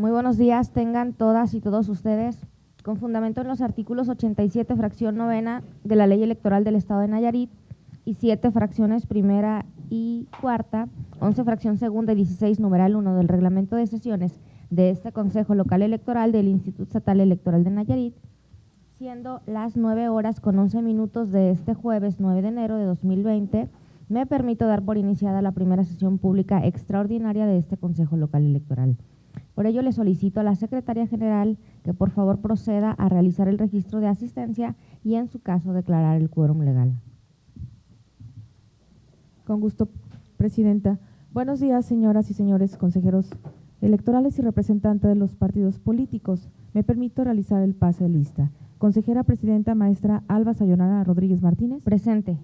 Muy buenos días, tengan todas y todos ustedes. Con fundamento en los artículos 87, fracción novena de la Ley Electoral del Estado de Nayarit y 7 fracciones primera y cuarta, 11 fracción segunda y 16 numeral 1 del Reglamento de Sesiones de este Consejo Local Electoral del Instituto Estatal Electoral de Nayarit, siendo las 9:11 de este jueves 9 de enero de 2020, me permito dar por iniciada la primera sesión pública extraordinaria de este Consejo Local Electoral. Por ello, le solicito a la Secretaria General que por favor proceda a realizar el registro de asistencia y, en su caso, declarar el quórum legal. Con gusto, Presidenta. Buenos días, señoras y señores consejeros electorales y representantes de los partidos políticos. Me permito realizar el pase de lista. Consejera Presidenta, maestra Alba Sayonara Rodríguez Martínez. Presente.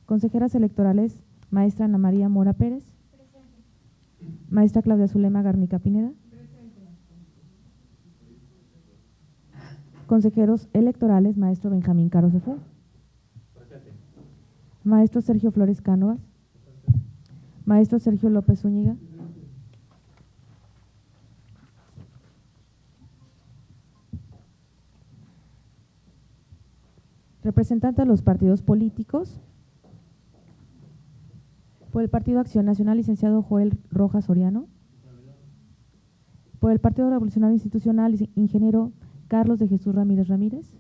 Consejeras electorales, maestra Ana María Mora Pérez. Maestra Claudia Zulema Garnica Pineda. Presente. Consejeros electorales, maestro Benjamín Caro Cefú. Presente. Maestro Sergio Flores Cánovas. Presente. Maestro Sergio López Zúñiga. Representante de los partidos políticos. Por el Partido Acción Nacional, licenciado Joel Rojas Soriano. Por el Partido Revolucionario Institucional, ingeniero Carlos de Jesús Ramírez Ramírez.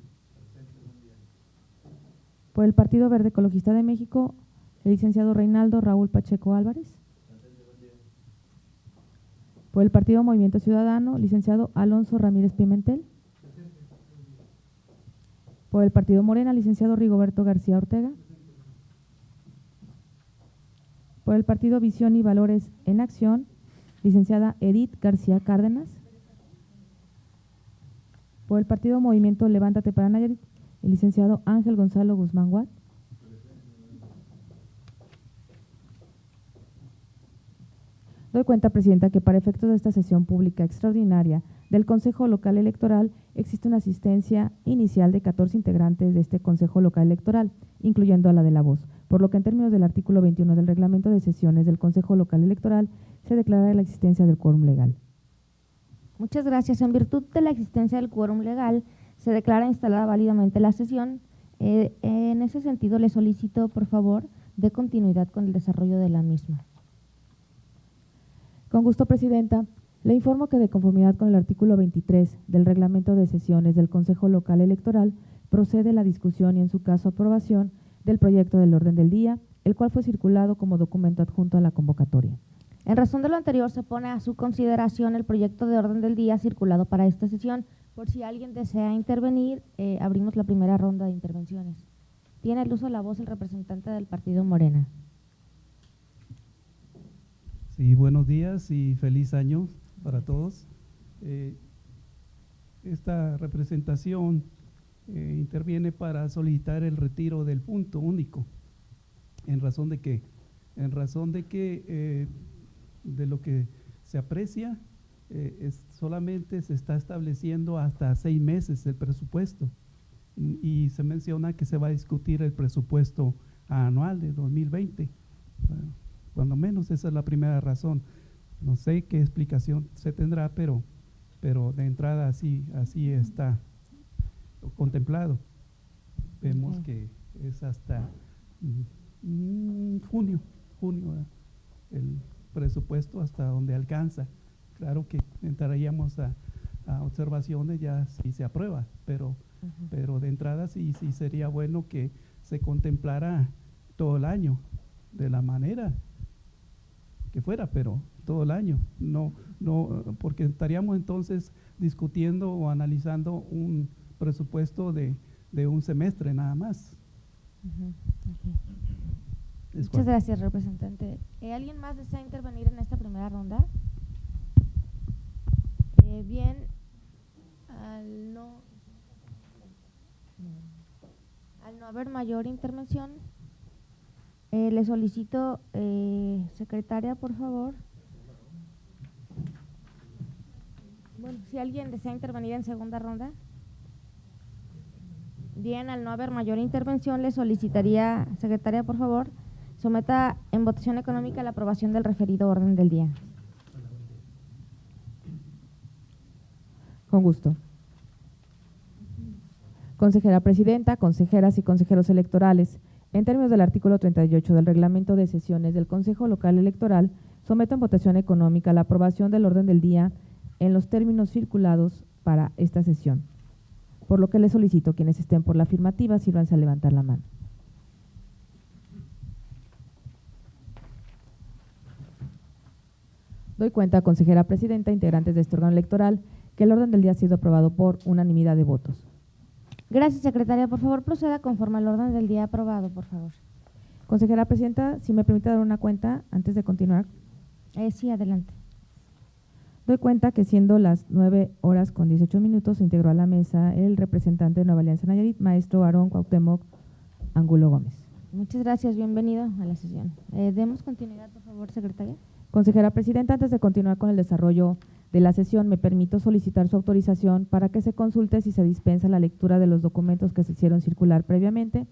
Por el Partido Verde Ecologista de México, el licenciado Reinaldo Raúl Pacheco Álvarez. Por el Partido Movimiento Ciudadano, licenciado Alonso Ramírez Pimentel. Por el Partido Morena, licenciado Rigoberto García Ortega. Por el Partido Visión y Valores en Acción, licenciada Edith García Cárdenas. Por el Partido Movimiento Levántate para Nayarit, el licenciado Ángel Gonzalo Guzmán Guat. Doy cuenta, Presidenta, que para efectos de esta sesión pública extraordinaria del Consejo Local Electoral existe una asistencia inicial de 14 integrantes de este Consejo Local Electoral, incluyendo a la de la voz, por lo que en términos del artículo 21 del Reglamento de Sesiones del Consejo Local Electoral se declara la existencia del quórum legal. Muchas gracias. En virtud de la existencia del quórum legal, se declara instalada válidamente la sesión. En ese sentido, le solicito, por favor, de continuidad con el desarrollo de la misma. Con gusto, Presidenta. Le informo que de conformidad con el artículo 23 del Reglamento de Sesiones del Consejo Local Electoral, procede la discusión y, en su caso, aprobación del proyecto del orden del día, el cual fue circulado como documento adjunto a la convocatoria. En razón de lo anterior, se pone a su consideración el proyecto de orden del día circulado para esta sesión. Por si alguien desea intervenir, abrimos la primera ronda de intervenciones. Tiene el uso de la voz el representante del Partido Morena. Sí, buenos días y feliz año para todos. Esta representación interviene para solicitar el retiro del punto único. ¿En razón de qué? En razón de que de lo que se aprecia solamente se está estableciendo hasta 6 meses el presupuesto y se menciona que se va a discutir el presupuesto anual de 2020. Bueno, cuando menos esa es la primera razón. No sé qué explicación se tendrá, pero de entrada así está contemplado. Vemos que es hasta junio el presupuesto hasta donde alcanza. Claro que entraríamos a observaciones ya si se aprueba, pero de entrada sí sería bueno que se contemplara todo el año de la manera que fuera, pero todo el año, no porque estaríamos entonces discutiendo o analizando un presupuesto de un semestre nada más. Muchas gracias, representante. ¿Alguien más desea intervenir en esta primera ronda? Bien, al no haber mayor intervención, le solicito, secretaria, por favor. Bueno, si alguien desea intervenir en segunda ronda. Bien, al no haber mayor intervención, le solicitaría, secretaria, por favor, someta en votación económica la aprobación del referido orden del día. Con gusto. Consejera Presidenta, consejeras y consejeros electorales, en términos del artículo 38 del Reglamento de Sesiones del Consejo Local Electoral, someto en votación económica la aprobación del orden del día en los términos circulados para esta sesión, por lo que les solicito quienes estén por la afirmativa sírvanse a levantar la mano. Doy cuenta, consejera Presidenta, integrantes de este órgano electoral, que el orden del día ha sido aprobado por unanimidad de votos. Gracias, secretaria. Por favor, proceda conforme al orden del día aprobado, por favor. Consejera Presidenta, si me permite dar una cuenta antes de continuar. Sí, adelante. Doy cuenta que siendo las 9:18 se integró a la mesa el representante de Nueva Alianza Nayarit, maestro Aarón Cuauhtémoc Angulo Gómez. Muchas gracias, bienvenido a la sesión. Demos continuidad, por favor, secretaria. Consejera Presidenta, antes de continuar con el desarrollo de la sesión, me permito solicitar su autorización para que se consulte si se dispensa la lectura de los documentos que se hicieron circular previamente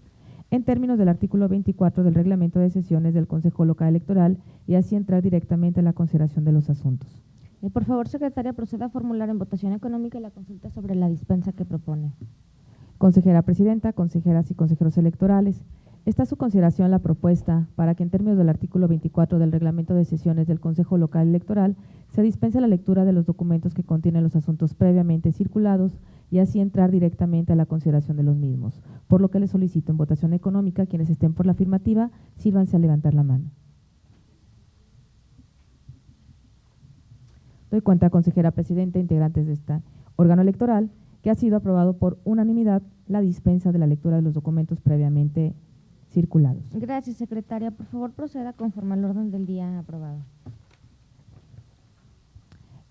en términos del artículo 24 del Reglamento de Sesiones del Consejo Local Electoral y así entrar directamente a la consideración de los asuntos. Por favor, secretaria, proceda a formular en votación económica la consulta sobre la dispensa que propone. Consejera Presidenta, consejeras y consejeros electorales, está a su consideración la propuesta para que en términos del artículo 24 del Reglamento de Sesiones del Consejo Local Electoral se dispense la lectura de los documentos que contienen los asuntos previamente circulados y así entrar directamente a la consideración de los mismos, por lo que les solicito en votación económica quienes estén por la afirmativa sírvanse a levantar la mano. Doy cuenta, consejera Presidenta, integrantes de este órgano electoral, que ha sido aprobado por unanimidad la dispensa de la lectura de los documentos previamente circulados. Gracias, secretaria. Por favor, proceda conforme al orden del día aprobado.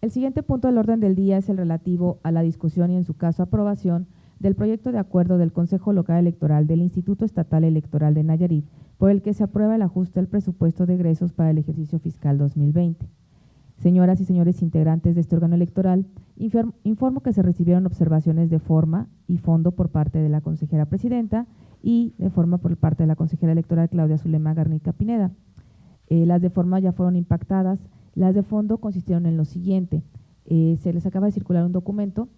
El siguiente punto del orden del día es el relativo a la discusión y, en su caso, aprobación del proyecto de acuerdo del Consejo Local Electoral del Instituto Estatal Electoral de Nayarit, por el que se aprueba el ajuste al presupuesto de egresos para el ejercicio fiscal 2020. Señoras y señores integrantes de este órgano electoral, informo que se recibieron observaciones de forma y fondo por parte de la consejera Presidenta y de forma por parte de la consejera electoral Claudia Zulema Garnica Pineda. Las de forma ya fueron impactadas, las de fondo consistieron en lo siguiente. Se les acaba de circular un documento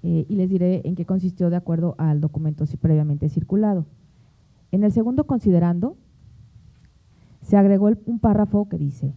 y les diré en qué consistió de acuerdo al documento previamente circulado. En el segundo considerando, se agregó un párrafo que dice: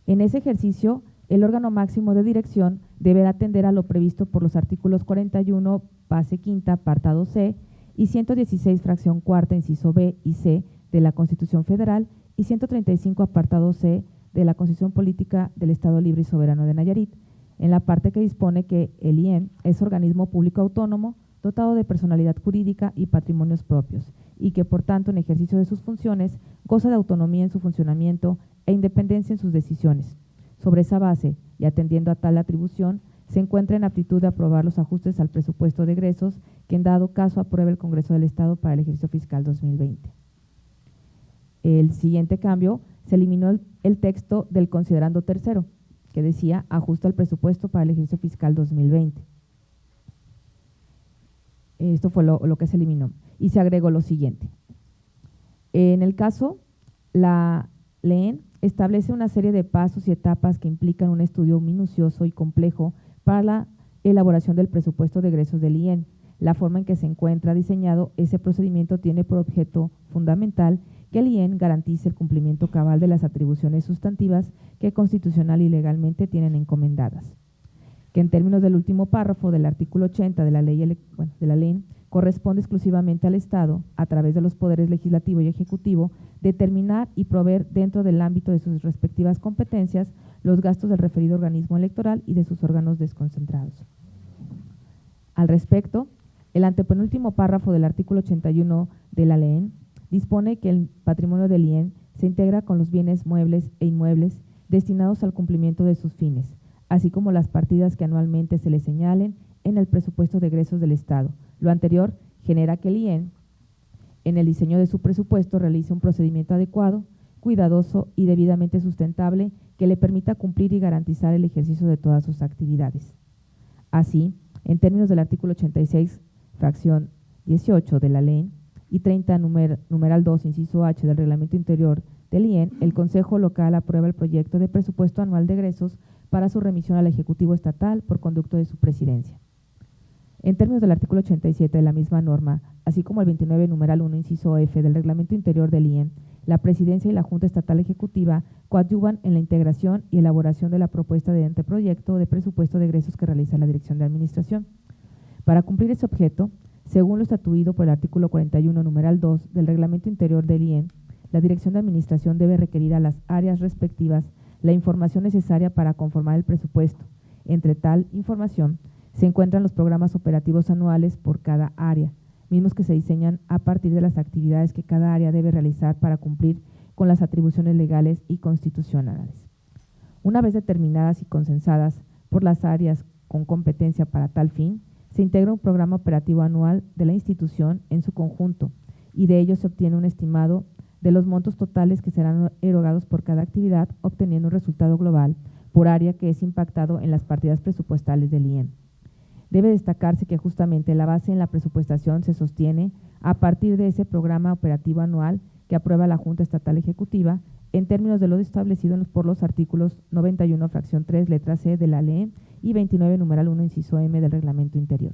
en ese ejercicio, el órgano máximo de dirección deberá atender a lo previsto por los artículos 41, base quinta, apartado C, y 116, fracción cuarta, inciso B y C de la Constitución Federal y 135, apartado C de la Constitución Política del Estado Libre y Soberano de Nayarit, en la parte que dispone que el IEM es organismo público autónomo dotado de personalidad jurídica y patrimonios propios y que, por tanto, en ejercicio de sus funciones, goza de autonomía en su funcionamiento e independencia en sus decisiones. Sobre esa base y atendiendo a tal atribución, se encuentra en aptitud de aprobar los ajustes al presupuesto de egresos que en dado caso apruebe el Congreso del Estado para el ejercicio fiscal 2020. El siguiente cambio, se eliminó el texto del considerando tercero, que decía ajuste al presupuesto para el ejercicio fiscal 2020. Esto fue lo que se eliminó. Y se agregó lo siguiente. En el caso, la LEN establece una serie de pasos y etapas que implican un estudio minucioso y complejo para la elaboración del presupuesto de egresos del IEN. La forma en que se encuentra diseñado ese procedimiento tiene por objeto fundamental que el IEN garantice el cumplimiento cabal de las atribuciones sustantivas que constitucional y legalmente tienen encomendadas. Que en términos del último párrafo del artículo 80 de la ley corresponde exclusivamente al Estado, a través de los poderes legislativo y ejecutivo, determinar y proveer dentro del ámbito de sus respectivas competencias los gastos del referido organismo electoral y de sus órganos desconcentrados. Al respecto, el antepenúltimo párrafo del artículo 81 de la ley dispone que el patrimonio del IEN se integra con los bienes muebles e inmuebles destinados al cumplimiento de sus fines, así como las partidas que anualmente se le señalen en el presupuesto de egresos del Estado. Lo anterior genera que el IEN, en el diseño de su presupuesto, realice un procedimiento adecuado, cuidadoso y debidamente sustentable que le permita cumplir y garantizar el ejercicio de todas sus actividades. Así, en términos del artículo 86, fracción 18 de la ley y 30, numeral 2, inciso H del Reglamento Interior del IEN, el Consejo Local aprueba el proyecto de presupuesto anual de egresos para su remisión al Ejecutivo Estatal por conducto de su presidencia. En términos del artículo 87 de la misma norma, así como el 29 numeral 1 inciso F del reglamento interior del IEM, la Presidencia y la Junta Estatal Ejecutiva coadyuvan en la integración y elaboración de la propuesta de anteproyecto de presupuesto de egresos que realiza la Dirección de Administración. Para cumplir ese objeto, según lo estatuido por el artículo 41 numeral 2 del reglamento interior del IEM, la Dirección de Administración debe requerir a las áreas respectivas la información necesaria para conformar el presupuesto. Entre tal información se encuentran los programas operativos anuales por cada área, mismos que se diseñan a partir de las actividades que cada área debe realizar para cumplir con las atribuciones legales y constitucionales. Una vez determinadas y consensadas por las áreas con competencia para tal fin, se integra un programa operativo anual de la institución en su conjunto y de ello se obtiene un estimado de los montos totales que serán erogados por cada actividad, obteniendo un resultado global por área que es impactado en las partidas presupuestales del IEM. Debe destacarse que justamente la base en la presupuestación se sostiene a partir de ese programa operativo anual que aprueba la Junta Estatal Ejecutiva en términos de lo establecido por los artículos 91 fracción 3 letra C de la ley y 29 numeral 1 inciso M del reglamento interior.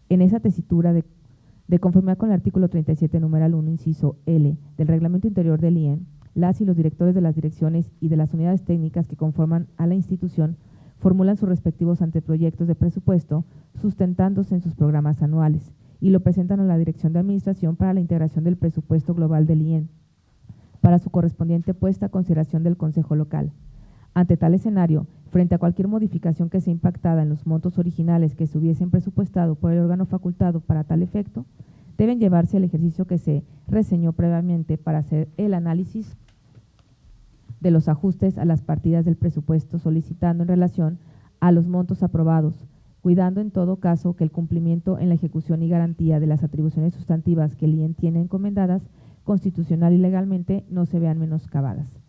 En esa tesitura de conformidad con el artículo 37 numeral 1 inciso L del reglamento interior del IEM, las y los directores de las direcciones y de las unidades técnicas que conforman a la institución formulan sus respectivos anteproyectos de presupuesto sustentándose en sus programas anuales y lo presentan a la Dirección de Administración para la integración del presupuesto global del IEM para su correspondiente puesta a consideración del Consejo Local. Ante tal escenario, frente a cualquier modificación que sea impactada en los montos originales que se hubiesen presupuestado por el órgano facultado para tal efecto, deben llevarse el ejercicio que se reseñó previamente para hacer el análisis de los ajustes a las partidas del presupuesto solicitando en relación a los montos aprobados, cuidando en todo caso que el cumplimiento en la ejecución y garantía de las atribuciones sustantivas que el IEM tiene encomendadas constitucional y legalmente no se vean menoscabadas.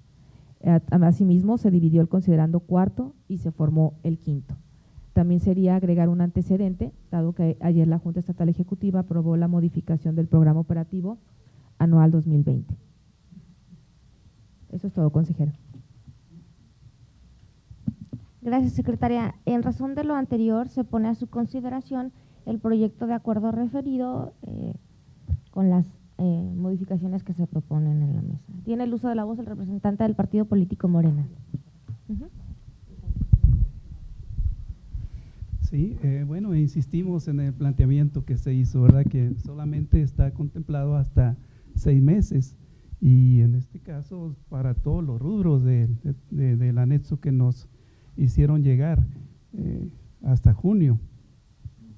Asimismo, se dividió el considerando cuarto y se formó el quinto. También sería agregar un antecedente, dado que ayer la Junta Estatal Ejecutiva aprobó la modificación del Programa Operativo Anual 2020. Eso es todo, consejera. Gracias, secretaria. En razón de lo anterior, se pone a su consideración el proyecto de acuerdo referido con las modificaciones que se proponen en la mesa. Tiene el uso de la voz el representante del partido político Morena. Sí, bueno, insistimos en el planteamiento que se hizo, ¿verdad? Que solamente está contemplado hasta 6 meses y en este caso para todos los rubros del anexo que nos hicieron llegar hasta junio.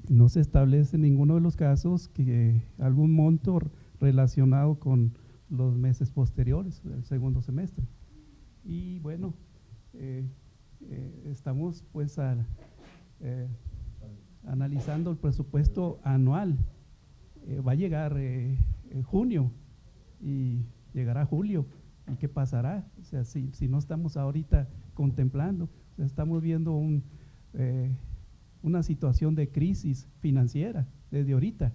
No se establece en ninguno de los casos que algún monto relacionado con los meses posteriores, el segundo semestre. Y bueno, estamos pues analizando el presupuesto anual. Va a llegar junio y llegará julio. ¿Y qué pasará? O sea, si no estamos ahorita contemplando, o sea, estamos viendo una situación de crisis financiera desde ahorita,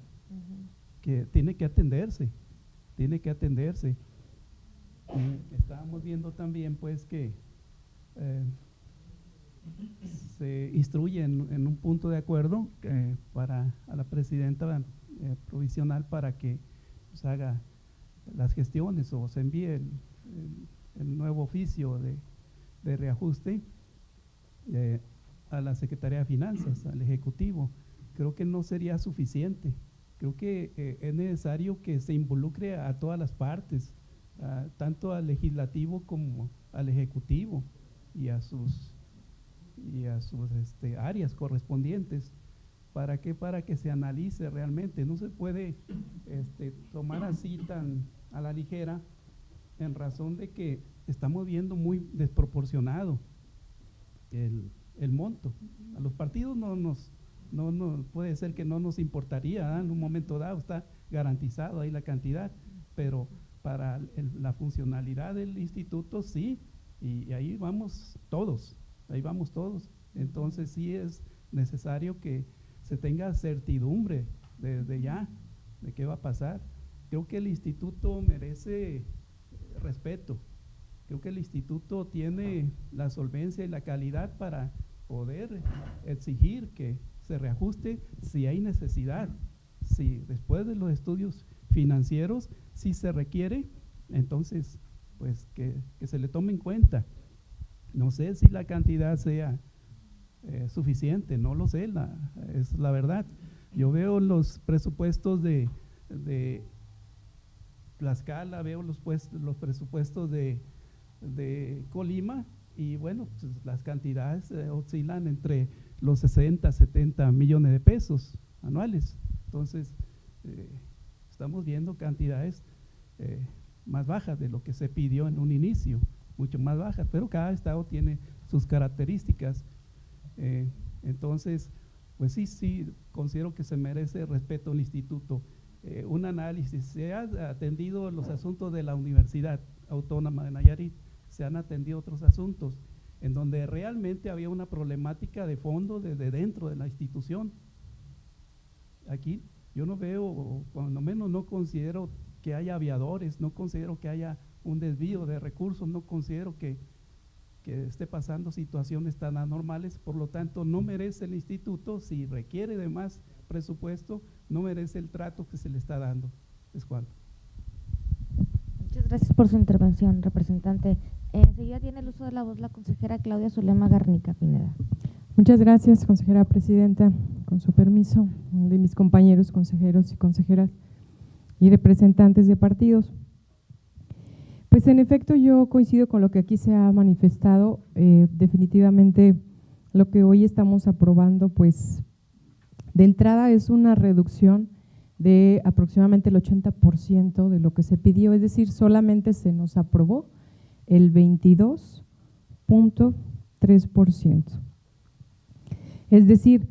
que tiene que atenderse. Estábamos viendo también pues que se instruye en un punto de acuerdo para a la presidenta provisional para que pues, haga las gestiones o se envíe el nuevo oficio de reajuste a la Secretaría de Finanzas, al Ejecutivo. Creo que no sería suficiente. Creo que es necesario que se involucre a todas las partes, tanto al Legislativo como al Ejecutivo y a sus áreas correspondientes. ¿Para qué? Para que se analice realmente. No se puede tomar así tan a la ligera, en razón de que estamos viendo muy desproporcionado el monto. A los partidos no puede ser que no nos importaría, en un momento dado está garantizado ahí la cantidad, pero para la funcionalidad del instituto sí, y ahí vamos todos. Entonces sí es necesario que se tenga certidumbre desde ya de qué va a pasar. Creo que el instituto merece respeto, creo que el instituto tiene la solvencia y la calidad para poder exigir que se reajuste si hay necesidad. Si después de los estudios financieros, si se requiere, entonces pues que se le tome en cuenta. No sé si la cantidad sea suficiente, no lo sé, es la verdad. Yo veo los presupuestos de Tlaxcala, veo los presupuestos de Colima, y bueno, pues las cantidades oscilan entre los 60, 70 millones de pesos anuales. Entonces, estamos viendo cantidades más bajas de lo que se pidió en un inicio, mucho más bajas, pero cada estado tiene sus características. Entonces, pues sí, considero que se merece respeto al instituto. Un análisis, se han atendido los asuntos de la Universidad Autónoma de Nayarit, se han atendido otros asuntos en donde realmente había una problemática de fondo desde dentro de la institución. Aquí yo no veo, o cuando menos no considero que haya aviadores, no considero que haya un desvío de recursos, no considero que esté pasando situaciones tan anormales. Por lo tanto, no merece el instituto, si requiere de más presupuesto, no merece el trato que se le está dando. Es cuanto. Muchas gracias por su intervención, representante. Enseguida tiene el uso de la voz la consejera Claudia Zulema Garnica Pineda. Muchas gracias, consejera presidenta. Con su permiso, de mis compañeros consejeros y consejeras y representantes de partidos. Pues en efecto yo coincido con lo que aquí se ha manifestado. Definitivamente lo que hoy estamos aprobando, pues de entrada es una reducción de aproximadamente el 80% de lo que se pidió, es decir, solamente se nos aprobó el 22.3%. Es decir,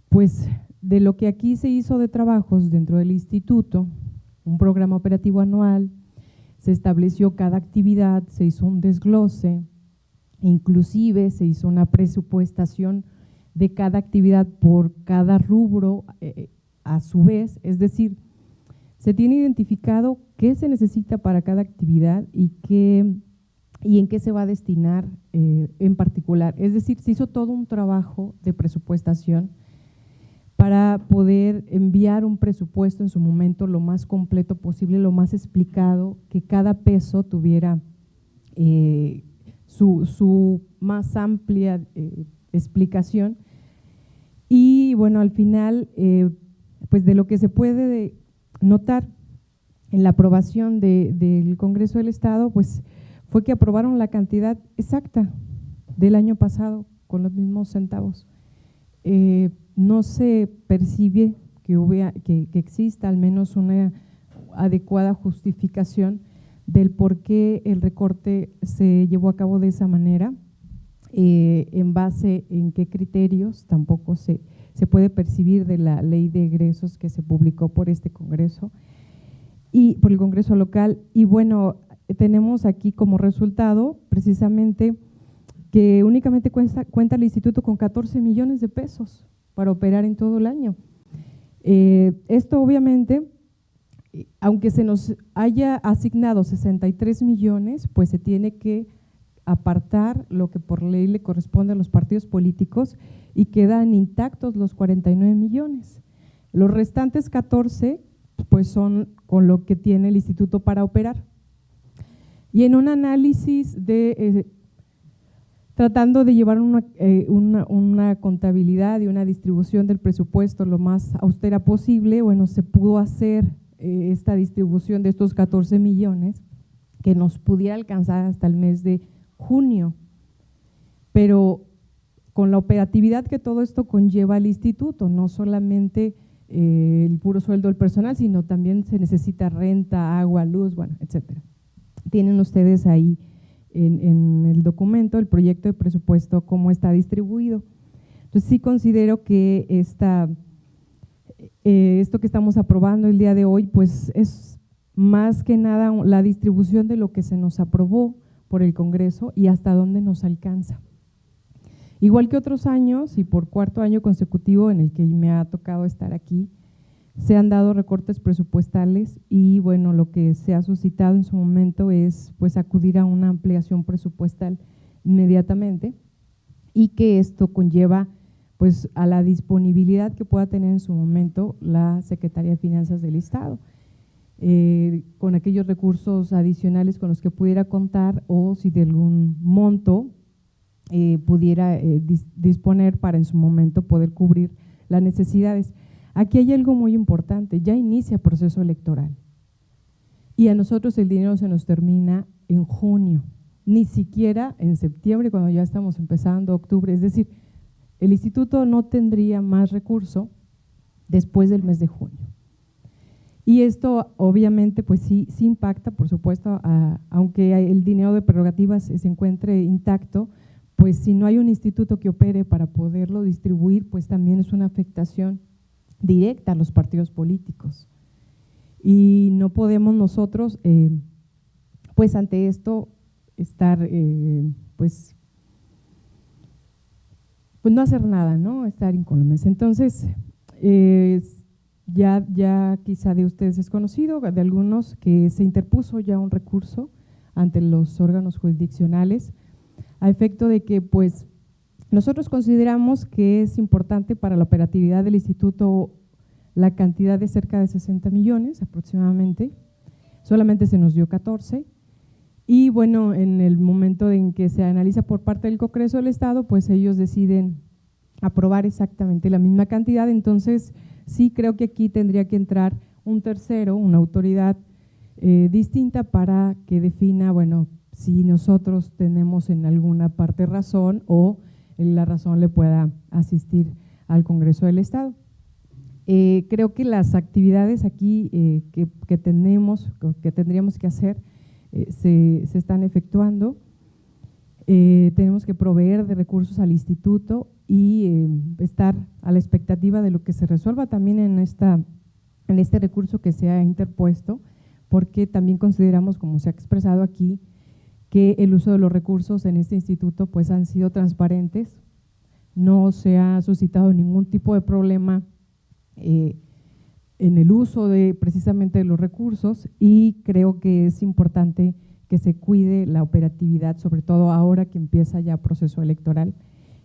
pues de lo que aquí se hizo de trabajos dentro del instituto, un programa operativo anual, se estableció cada actividad, se hizo un desglose, inclusive se hizo una presupuestación de cada actividad por cada rubro a su vez, es decir, se tiene identificado qué se necesita para cada actividad y en qué se va a destinar en particular. Es decir, se hizo todo un trabajo de presupuestación para poder enviar un presupuesto en su momento lo más completo posible, lo más explicado, que cada peso tuviera su más amplia explicación. Y bueno, al final, pues de lo que se puede notar en la aprobación del Congreso del Estado, pues fue que aprobaron la cantidad exacta del año pasado con los mismos centavos. No se percibe que exista al menos una adecuada justificación del por qué el recorte se llevó a cabo de esa manera, en base en qué criterios, tampoco se puede percibir de la ley de egresos que se publicó por este Congreso y por el Congreso local. Y bueno, tenemos aquí como resultado precisamente que únicamente cuenta el instituto con 14 millones de pesos para operar en todo el año. Esto obviamente, aunque se nos haya asignado 63 millones, pues se tiene que apartar lo que por ley le corresponde a los partidos políticos y quedan intactos los 49 millones. Los restantes 14 pues son con lo que tiene el instituto para operar. Y en un análisis tratando de llevar una contabilidad y una distribución del presupuesto lo más austera posible, bueno, se pudo hacer esta distribución de estos 14 millones que nos pudiera alcanzar hasta el mes de junio, pero con la operatividad que todo esto conlleva al instituto, no solamente el puro sueldo del personal, sino también se necesita renta, agua, luz, bueno, etcétera. Tienen ustedes ahí en el documento, el proyecto de presupuesto, cómo está distribuido. Entonces sí considero que esto que estamos aprobando el día de hoy, pues es más que nada la distribución de lo que se nos aprobó por el Congreso y hasta dónde nos alcanza. Igual que otros años y por cuarto año consecutivo en el que me ha tocado estar aquí, Se han dado recortes presupuestales y bueno, lo que se ha suscitado en su momento es pues acudir a una ampliación presupuestal inmediatamente y que esto conlleva pues a la disponibilidad que pueda tener en su momento la Secretaría de Finanzas del Estado, con aquellos recursos adicionales con los que pudiera contar o si de algún monto pudiera disponer para en su momento poder cubrir las necesidades. Aquí hay algo muy importante, ya inicia proceso electoral y a nosotros el dinero se nos termina en junio, ni siquiera en septiembre cuando ya estamos empezando octubre, es decir, el instituto no tendría más recurso después del mes de junio. Y esto obviamente pues sí impacta, por supuesto, aunque el dinero de prerrogativas se encuentre intacto, pues si no hay un instituto que opere para poderlo distribuir, pues también es una afectación directa a los partidos políticos. Y no podemos nosotros, pues ante esto, estar, pues no hacer nada, ¿no? Estar incólumes. Entonces, ya quizá de ustedes es conocido, de algunos, que se interpuso ya un recurso ante los órganos jurisdiccionales a efecto de que, pues, nosotros consideramos que es importante para la operatividad del instituto la cantidad de cerca de 60 millones aproximadamente, solamente se nos dio 14, y bueno, en el momento en que se analiza por parte del Congreso del Estado, pues ellos deciden aprobar exactamente la misma cantidad. Entonces sí creo que aquí tendría que entrar un tercero, una autoridad distinta para que defina, bueno, si nosotros tenemos en alguna parte razón o la razón le pueda asistir al Congreso del Estado. Creo que las actividades aquí que tendríamos que hacer se están efectuando. Tenemos que proveer de recursos al instituto y estar a la expectativa de lo que se resuelva también en este recurso que se ha interpuesto, porque también consideramos, como se ha expresado aquí, que el uso de los recursos en este instituto pues han sido transparentes, no se ha suscitado ningún tipo de problema en el uso precisamente de los recursos, y creo que es importante que se cuide la operatividad, sobre todo ahora que empieza ya proceso electoral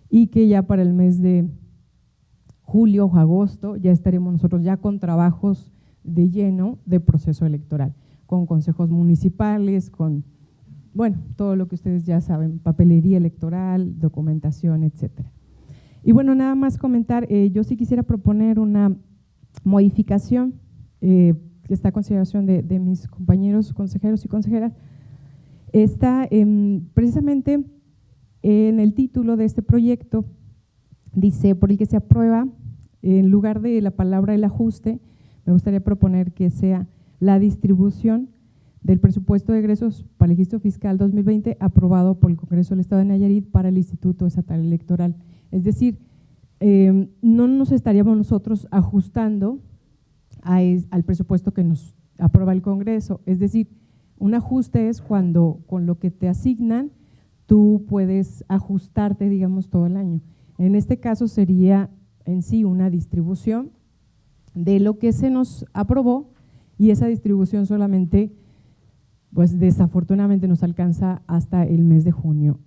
y que ya para el mes de julio o agosto ya estaremos nosotros ya con trabajos de lleno de proceso electoral, con consejos municipales, con, bueno, todo lo que ustedes ya saben, papelería electoral, documentación, etcétera. Y bueno, nada más comentar, yo sí quisiera proponer una modificación que está a consideración de mis compañeros consejeros y consejeras. Está precisamente en el título de este proyecto, dice, por el que se aprueba, en lugar de la palabra el ajuste, me gustaría proponer que sea la distribución del presupuesto de egresos para el ejercicio fiscal 2020 aprobado por el Congreso del Estado de Nayarit para el Instituto Estatal Electoral. Es decir, no nos estaríamos nosotros ajustando al presupuesto que nos aprueba el Congreso. Es decir, un ajuste es cuando con lo que te asignan tú puedes ajustarte, digamos, todo el año. En este caso sería en sí una distribución de lo que se nos aprobó, y esa distribución solamente, pues desafortunadamente nos alcanza hasta el mes de junio.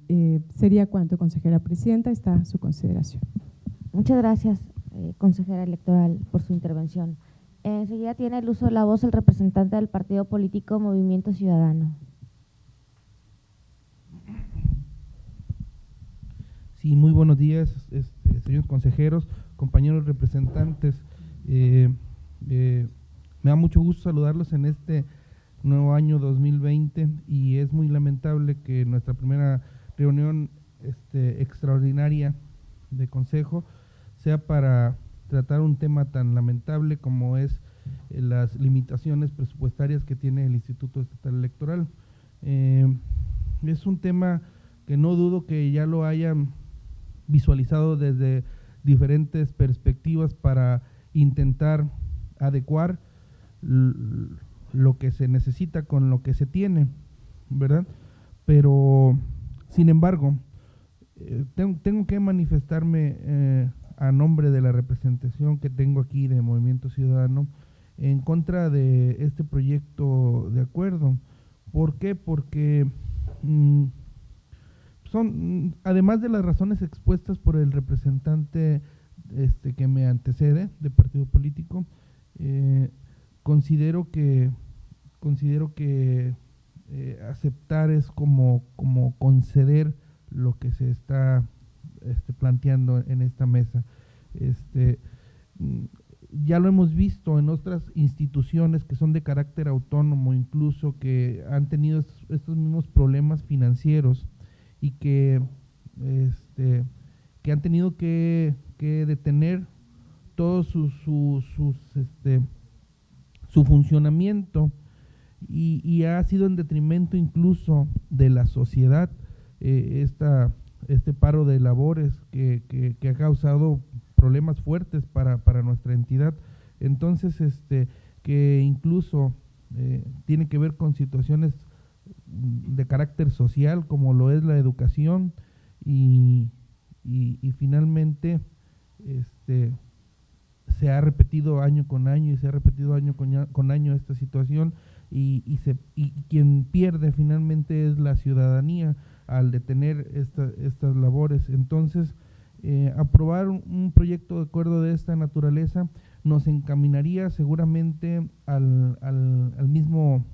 ¿Sería cuánto, consejera presidenta? Está a su consideración. Muchas gracias, consejera electoral, por su intervención. Enseguida tiene el uso de la voz el representante del partido político Movimiento Ciudadano. Sí, muy buenos días, señores consejeros, compañeros representantes. Me da mucho gusto saludarlos en este nuevo año 2020, y es muy lamentable que nuestra primera reunión extraordinaria de consejo sea para tratar un tema tan lamentable como es las limitaciones presupuestarias que tiene el Instituto Estatal Electoral. Es un tema que no dudo que ya lo hayan visualizado desde diferentes perspectivas para intentar adecuar lo que se necesita con lo que se tiene, ¿verdad? Pero, sin embargo, tengo que manifestarme a nombre de la representación que tengo aquí de Movimiento Ciudadano en contra de este proyecto de acuerdo. ¿Por qué? Porque además de las razones expuestas por el representante que me antecede de partido político, considero que aceptar es como conceder lo que se está planteando en esta mesa. Ya lo hemos visto en otras instituciones que son de carácter autónomo, incluso que han tenido estos mismos problemas financieros y que han tenido que detener todo su funcionamiento y ha sido en detrimento incluso de la sociedad este paro de labores que ha causado problemas fuertes para nuestra entidad. Entonces, que incluso tiene que ver con situaciones de carácter social, como lo es la educación, y finalmente se ha repetido año con año, y se ha repetido año con año esta situación, y quien pierde finalmente es la ciudadanía al detener estas labores. Entonces, aprobar un proyecto de acuerdo de esta naturaleza nos encaminaría seguramente al mismo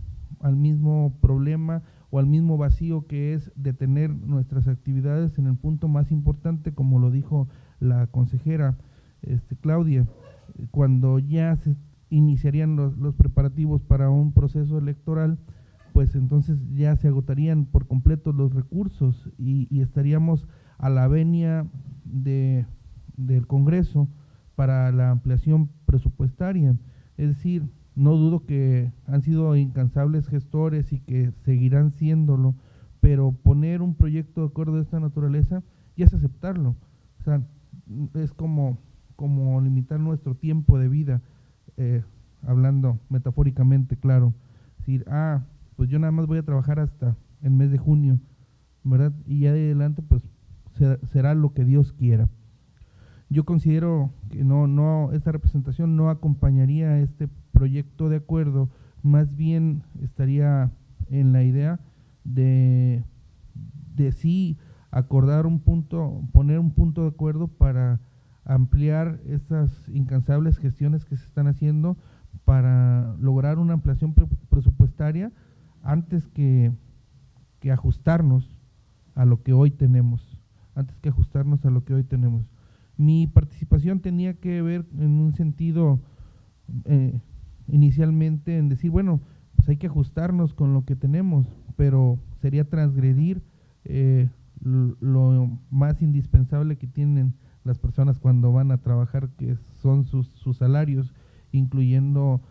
problema o al mismo vacío que es detener nuestras actividades en el punto más importante, como lo dijo la consejera Claudia, cuando ya se iniciarían los preparativos para un proceso electoral, pues entonces ya se agotarían por completo los recursos y estaríamos a la venia del Congreso para la ampliación presupuestaria. Es decir, no dudo que han sido incansables gestores y que seguirán siéndolo, pero poner un proyecto de acuerdo de esta naturaleza ya es aceptarlo. O sea, es como limitar nuestro tiempo de vida, hablando metafóricamente, claro. Es decir, pues yo nada más voy a trabajar hasta el mes de junio, ¿verdad? Y ya de adelante, pues será lo que Dios quiera. Yo considero que esta representación no acompañaría este proyecto de acuerdo, más bien estaría en la idea de sí acordar poner un punto de acuerdo para ampliar esas incansables gestiones que se están haciendo para lograr una ampliación presupuestaria antes que ajustarnos a lo que hoy tenemos. Mi participación tenía que ver en un sentido inicialmente en decir, bueno, pues hay que ajustarnos con lo que tenemos, pero sería transgredir lo más indispensable que tienen las personas cuando van a trabajar, que son sus salarios, incluyendo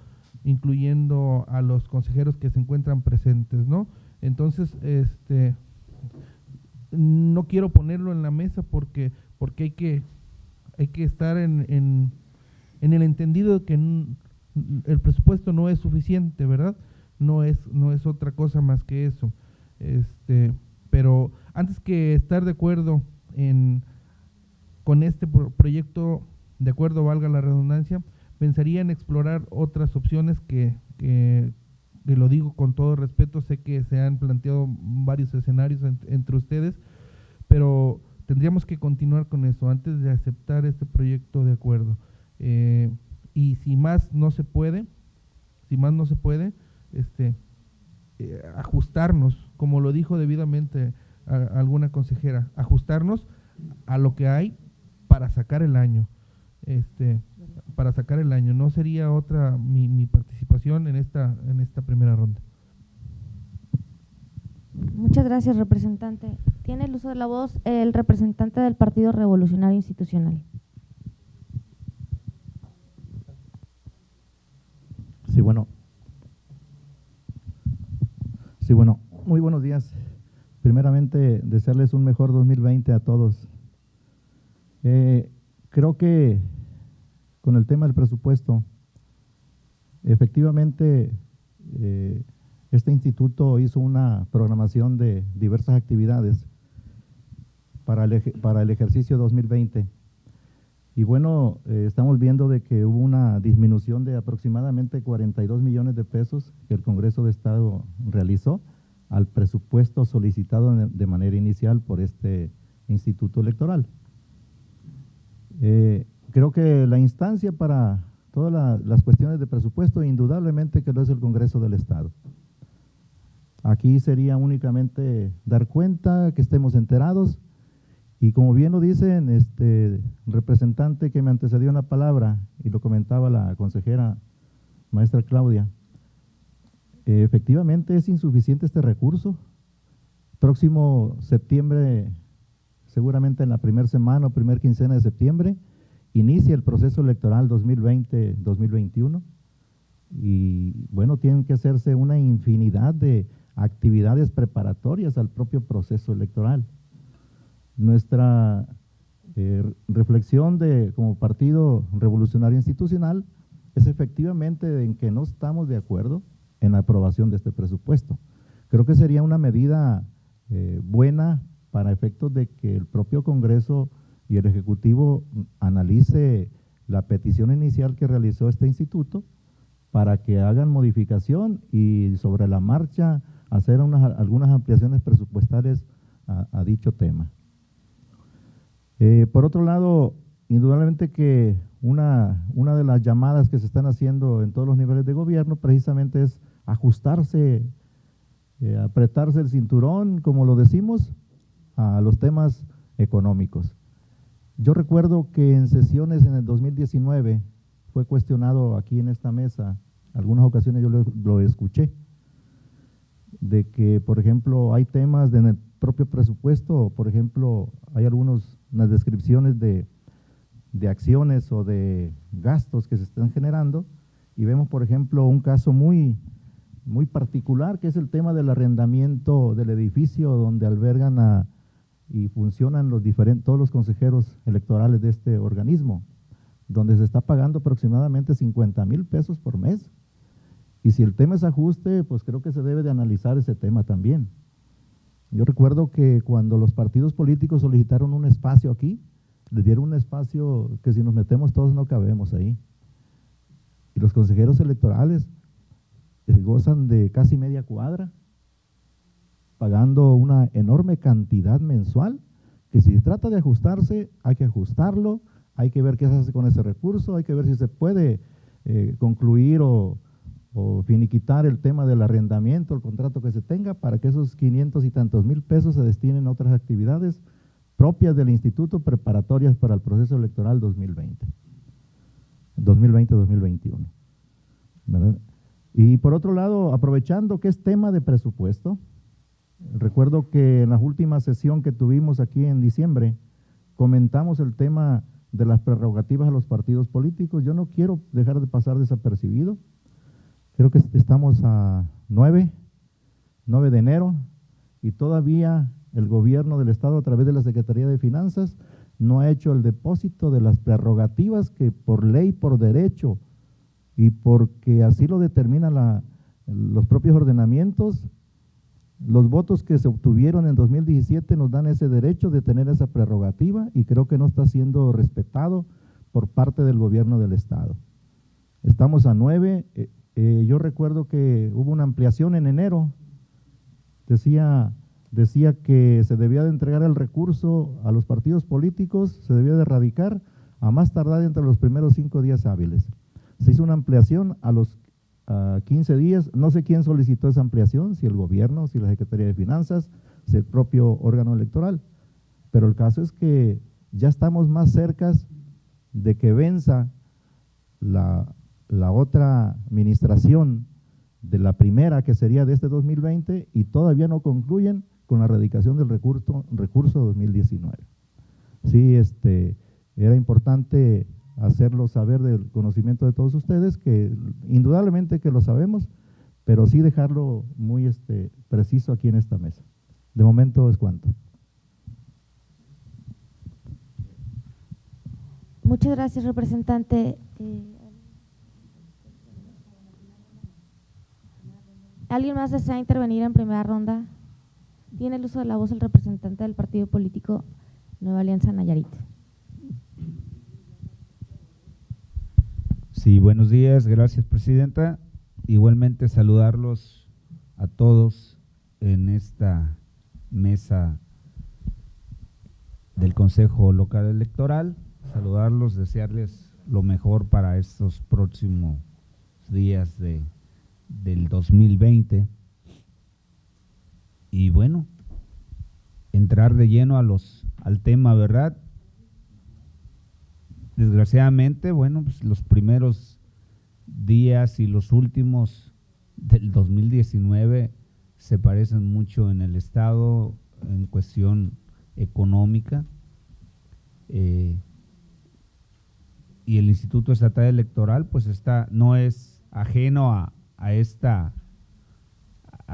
a los consejeros que se encuentran presentes, ¿no? Entonces, no quiero ponerlo en la mesa porque hay que estar en el entendido de que el presupuesto no es suficiente, ¿verdad? No es otra cosa más que eso. Pero antes que estar de acuerdo con este proyecto de acuerdo, valga la redundancia, pensaría en explorar otras opciones que lo digo con todo respeto, sé que se han planteado varios escenarios entre ustedes, pero tendríamos que continuar con eso antes de aceptar este proyecto de acuerdo. Y si más no se puede, ajustarnos, como lo dijo debidamente alguna consejera, ajustarnos a lo que hay para sacar el año. No sería otra mi participación en esta primera ronda. Muchas gracias, representante. Tiene el uso de la voz el representante del Partido Revolucionario Institucional. Sí, bueno, muy buenos días. Primeramente, desearles un mejor 2020 a todos. Creo que con el tema del presupuesto, efectivamente, este instituto hizo una programación de diversas actividades para el ejercicio 2020. Y bueno, estamos viendo de que hubo una disminución de aproximadamente 42 millones de pesos que el Congreso de Estado realizó al presupuesto solicitado de manera inicial por este Instituto Electoral. Creo que la instancia para todas las cuestiones de presupuesto, indudablemente que lo es el Congreso del Estado. Aquí sería únicamente dar cuenta, que estemos enterados, y como bien lo dicen, representante que me antecedió en la palabra, y lo comentaba la consejera maestra Claudia, efectivamente es insuficiente este recurso. Próximo septiembre, seguramente en la primera semana o primera quincena de septiembre, inicia el proceso electoral 2020-2021, y bueno, tienen que hacerse una infinidad de actividades preparatorias al propio proceso electoral. Nuestra reflexión como Partido Revolucionario Institucional es efectivamente en que no estamos de acuerdo en la aprobación de este presupuesto. Creo que sería una medida buena para efectos de que el propio Congreso y el Ejecutivo analice la petición inicial que realizó este instituto para que hagan modificación y sobre la marcha hacer algunas ampliaciones presupuestales a dicho tema. Por otro lado, indudablemente que una de las llamadas que se están haciendo en todos los niveles de gobierno precisamente es ajustarse, apretarse el cinturón, como lo decimos, a los temas económicos. Yo recuerdo que en sesiones en el 2019 fue cuestionado aquí en esta mesa, algunas ocasiones yo lo escuché, de que, por ejemplo, hay temas en el propio presupuesto, por ejemplo, hay unas descripciones de acciones o de gastos que se están generando, y vemos, por ejemplo, un caso muy particular, que es el tema del arrendamiento del edificio donde albergan y funcionan todos los consejeros electorales de este organismo, donde se está pagando aproximadamente 50,000 pesos por mes. Y si el tema es ajuste, pues creo que se debe de analizar ese tema también. Yo recuerdo que cuando los partidos políticos solicitaron un espacio aquí, les dieron un espacio que si nos metemos todos no cabemos ahí. Y los consejeros electorales gozan de casi media cuadra, pagando una enorme cantidad mensual, que si se trata de ajustarse, hay que ajustarlo, hay que ver qué se hace con ese recurso, hay que ver si se puede concluir o finiquitar el tema del arrendamiento, el contrato que se tenga, para que esos 500 y tantos mil pesos se destinen a otras actividades propias del instituto, preparatorias para el proceso electoral 2020-2021. ¿Verdad? Y por otro lado, aprovechando que es tema de presupuesto, recuerdo que en la última sesión que tuvimos aquí en diciembre, comentamos el tema de las prerrogativas a los partidos políticos. Yo no quiero dejar de pasar desapercibido. Creo que estamos a 9 de enero, y todavía el gobierno del Estado, a través de la Secretaría de Finanzas, no ha hecho el depósito de las prerrogativas que por ley, por derecho, y porque así lo determinan los propios ordenamientos, los votos que se obtuvieron en 2017 nos dan ese derecho de tener esa prerrogativa, y creo que no está siendo respetado por parte del gobierno del Estado. Estamos a 9. Yo recuerdo que hubo una ampliación en enero, decía que se debía de entregar el recurso a los partidos políticos, se debía de radicar a más tardar entre los primeros 5 días hábiles. Se hizo una ampliación a los 15 días, no sé quién solicitó esa ampliación, si el gobierno, si la Secretaría de Finanzas, si el propio órgano electoral, pero el caso es que ya estamos más cerca de que venza la otra administración de la primera, que sería de este 2020, y todavía no concluyen con la erradicación del recurso 2019. Sí, era importante hacerlo saber del conocimiento de todos ustedes, que indudablemente que lo sabemos, pero sí dejarlo muy preciso aquí en esta mesa. De momento es cuanto. Muchas gracias, representante. ¿Alguien más desea intervenir en primera ronda? Tiene el uso de la voz el representante del partido político Nueva Alianza Nayarit. Sí, buenos días, gracias presidenta. Igualmente saludarlos a todos en esta mesa del Consejo Local Electoral, saludarlos, desearles lo mejor para estos próximos días del 2020 y bueno, entrar de lleno al tema, ¿verdad? Desgraciadamente, bueno, pues los primeros días y los últimos del 2019 se parecen mucho en el estado en cuestión económica, y el Instituto Estatal Electoral pues no es ajeno a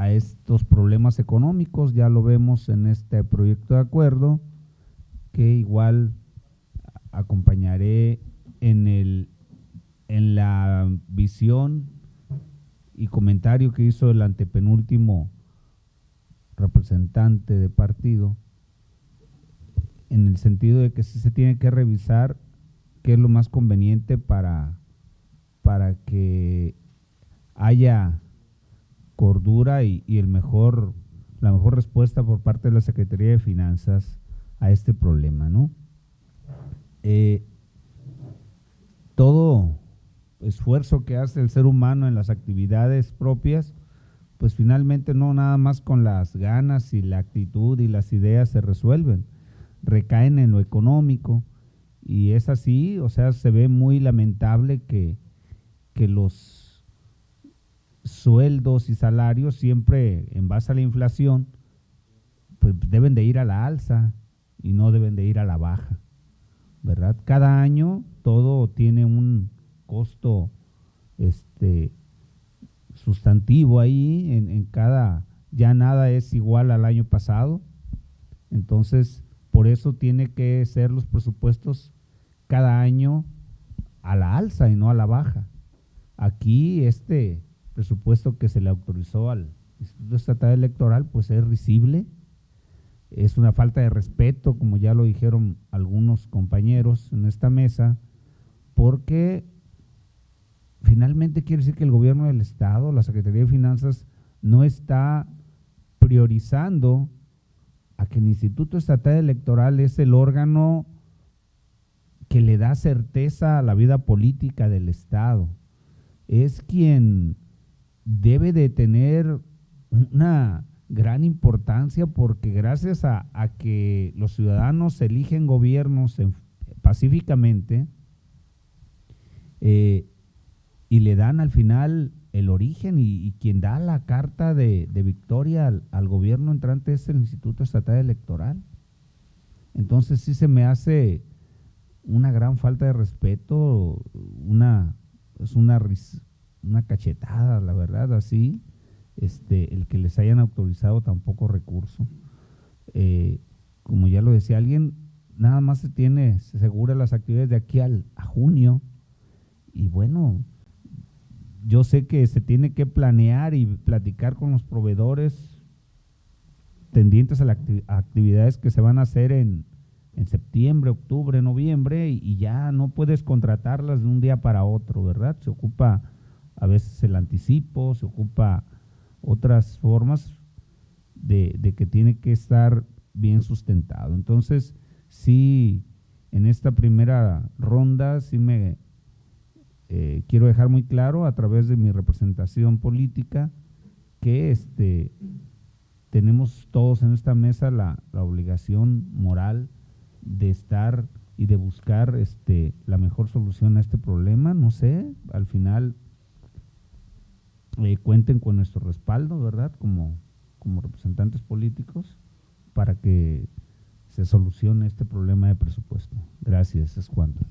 estos problemas económicos. Ya lo vemos en este proyecto de acuerdo, que igual acompañaré en la visión y comentario que hizo el antepenúltimo representante de partido, en el sentido de que sí se tiene que revisar qué es lo más conveniente para que haya cordura y la mejor respuesta por parte de la Secretaría de Finanzas a este problema, ¿no? Todo esfuerzo que hace el ser humano en las actividades propias, pues finalmente no nada más con las ganas y la actitud y las ideas se resuelven, recaen en lo económico, y es así. O sea, se ve muy lamentable que los sueldos y salarios siempre en base a la inflación pues deben de ir a la alza y no deben de ir a la baja, ¿verdad? Cada año todo tiene un costo sustantivo ahí, en cada, ya nada es igual al año pasado. Entonces, por eso tiene que ser los presupuestos cada año a la alza y no a la baja. Aquí este presupuesto que se le autorizó al Instituto Estatal Electoral pues es risible, es una falta de respeto, como ya lo dijeron algunos compañeros en esta mesa, porque finalmente quiere decir que el gobierno del Estado, la Secretaría de Finanzas, no está priorizando a que el Instituto Estatal Electoral es el órgano que le da certeza a la vida política del Estado. Es quien debe de tener una gran importancia, porque gracias a que los ciudadanos eligen gobiernos pacíficamente, y le dan al final el origen, y quien da la carta de victoria al gobierno entrante es el Instituto Estatal Electoral. Entonces sí se me hace una gran falta de respeto, una cachetada, la verdad, así, el que les hayan autorizado tan poco recurso. Como ya lo decía alguien, nada más se asegura las actividades de aquí a junio, y bueno, yo sé que se tiene que planear y platicar con los proveedores tendientes a las actividades que se van a hacer en septiembre, octubre, noviembre, y ya no puedes contratarlas de un día para otro, ¿verdad? Se ocupa a veces el anticipo, se ocupa otras formas de que tiene que estar bien sustentado. Entonces, sí, en esta primera ronda, sí me quiero dejar muy claro a través de mi representación política que tenemos todos en esta mesa la obligación moral de estar y de buscar la mejor solución a este problema. No sé, al final cuenten con nuestro respaldo, ¿verdad? Como representantes políticos, para que se solucione este problema de presupuesto. Gracias, es cuanto.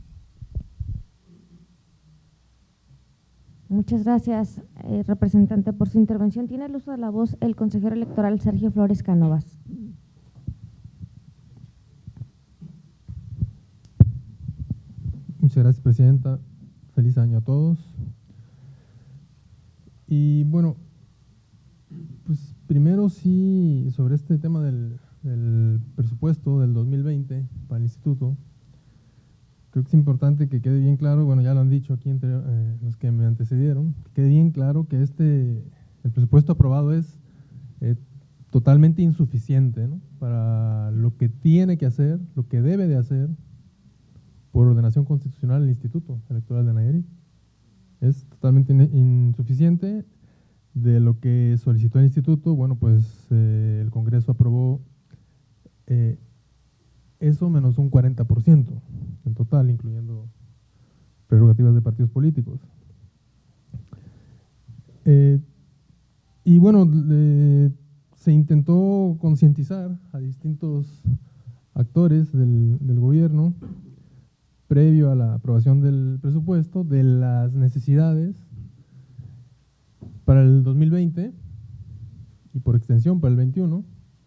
Muchas gracias, representante, por su intervención. Tiene el uso de la voz el consejero electoral Sergio Flores Cánovas. Muchas gracias, presidenta. Feliz año a todos. Y bueno, pues primero sí, sobre este tema del presupuesto del 2020 para el instituto, creo que es importante que quede bien claro, bueno, ya lo han dicho aquí los que me antecedieron, que quede bien claro que el presupuesto aprobado es totalmente insuficiente, ¿no?, para lo que tiene que hacer, lo que debe de hacer por ordenación constitucional el Instituto Electoral de Nayarit. Es totalmente insuficiente. De lo que solicitó el Instituto, bueno, pues el Congreso aprobó eso menos un 40% en total, incluyendo prerrogativas de partidos políticos. Y bueno, se intentó concientizar a distintos actores del gobierno previo a la aprobación del presupuesto de las necesidades para el 2020 y por extensión para el 21,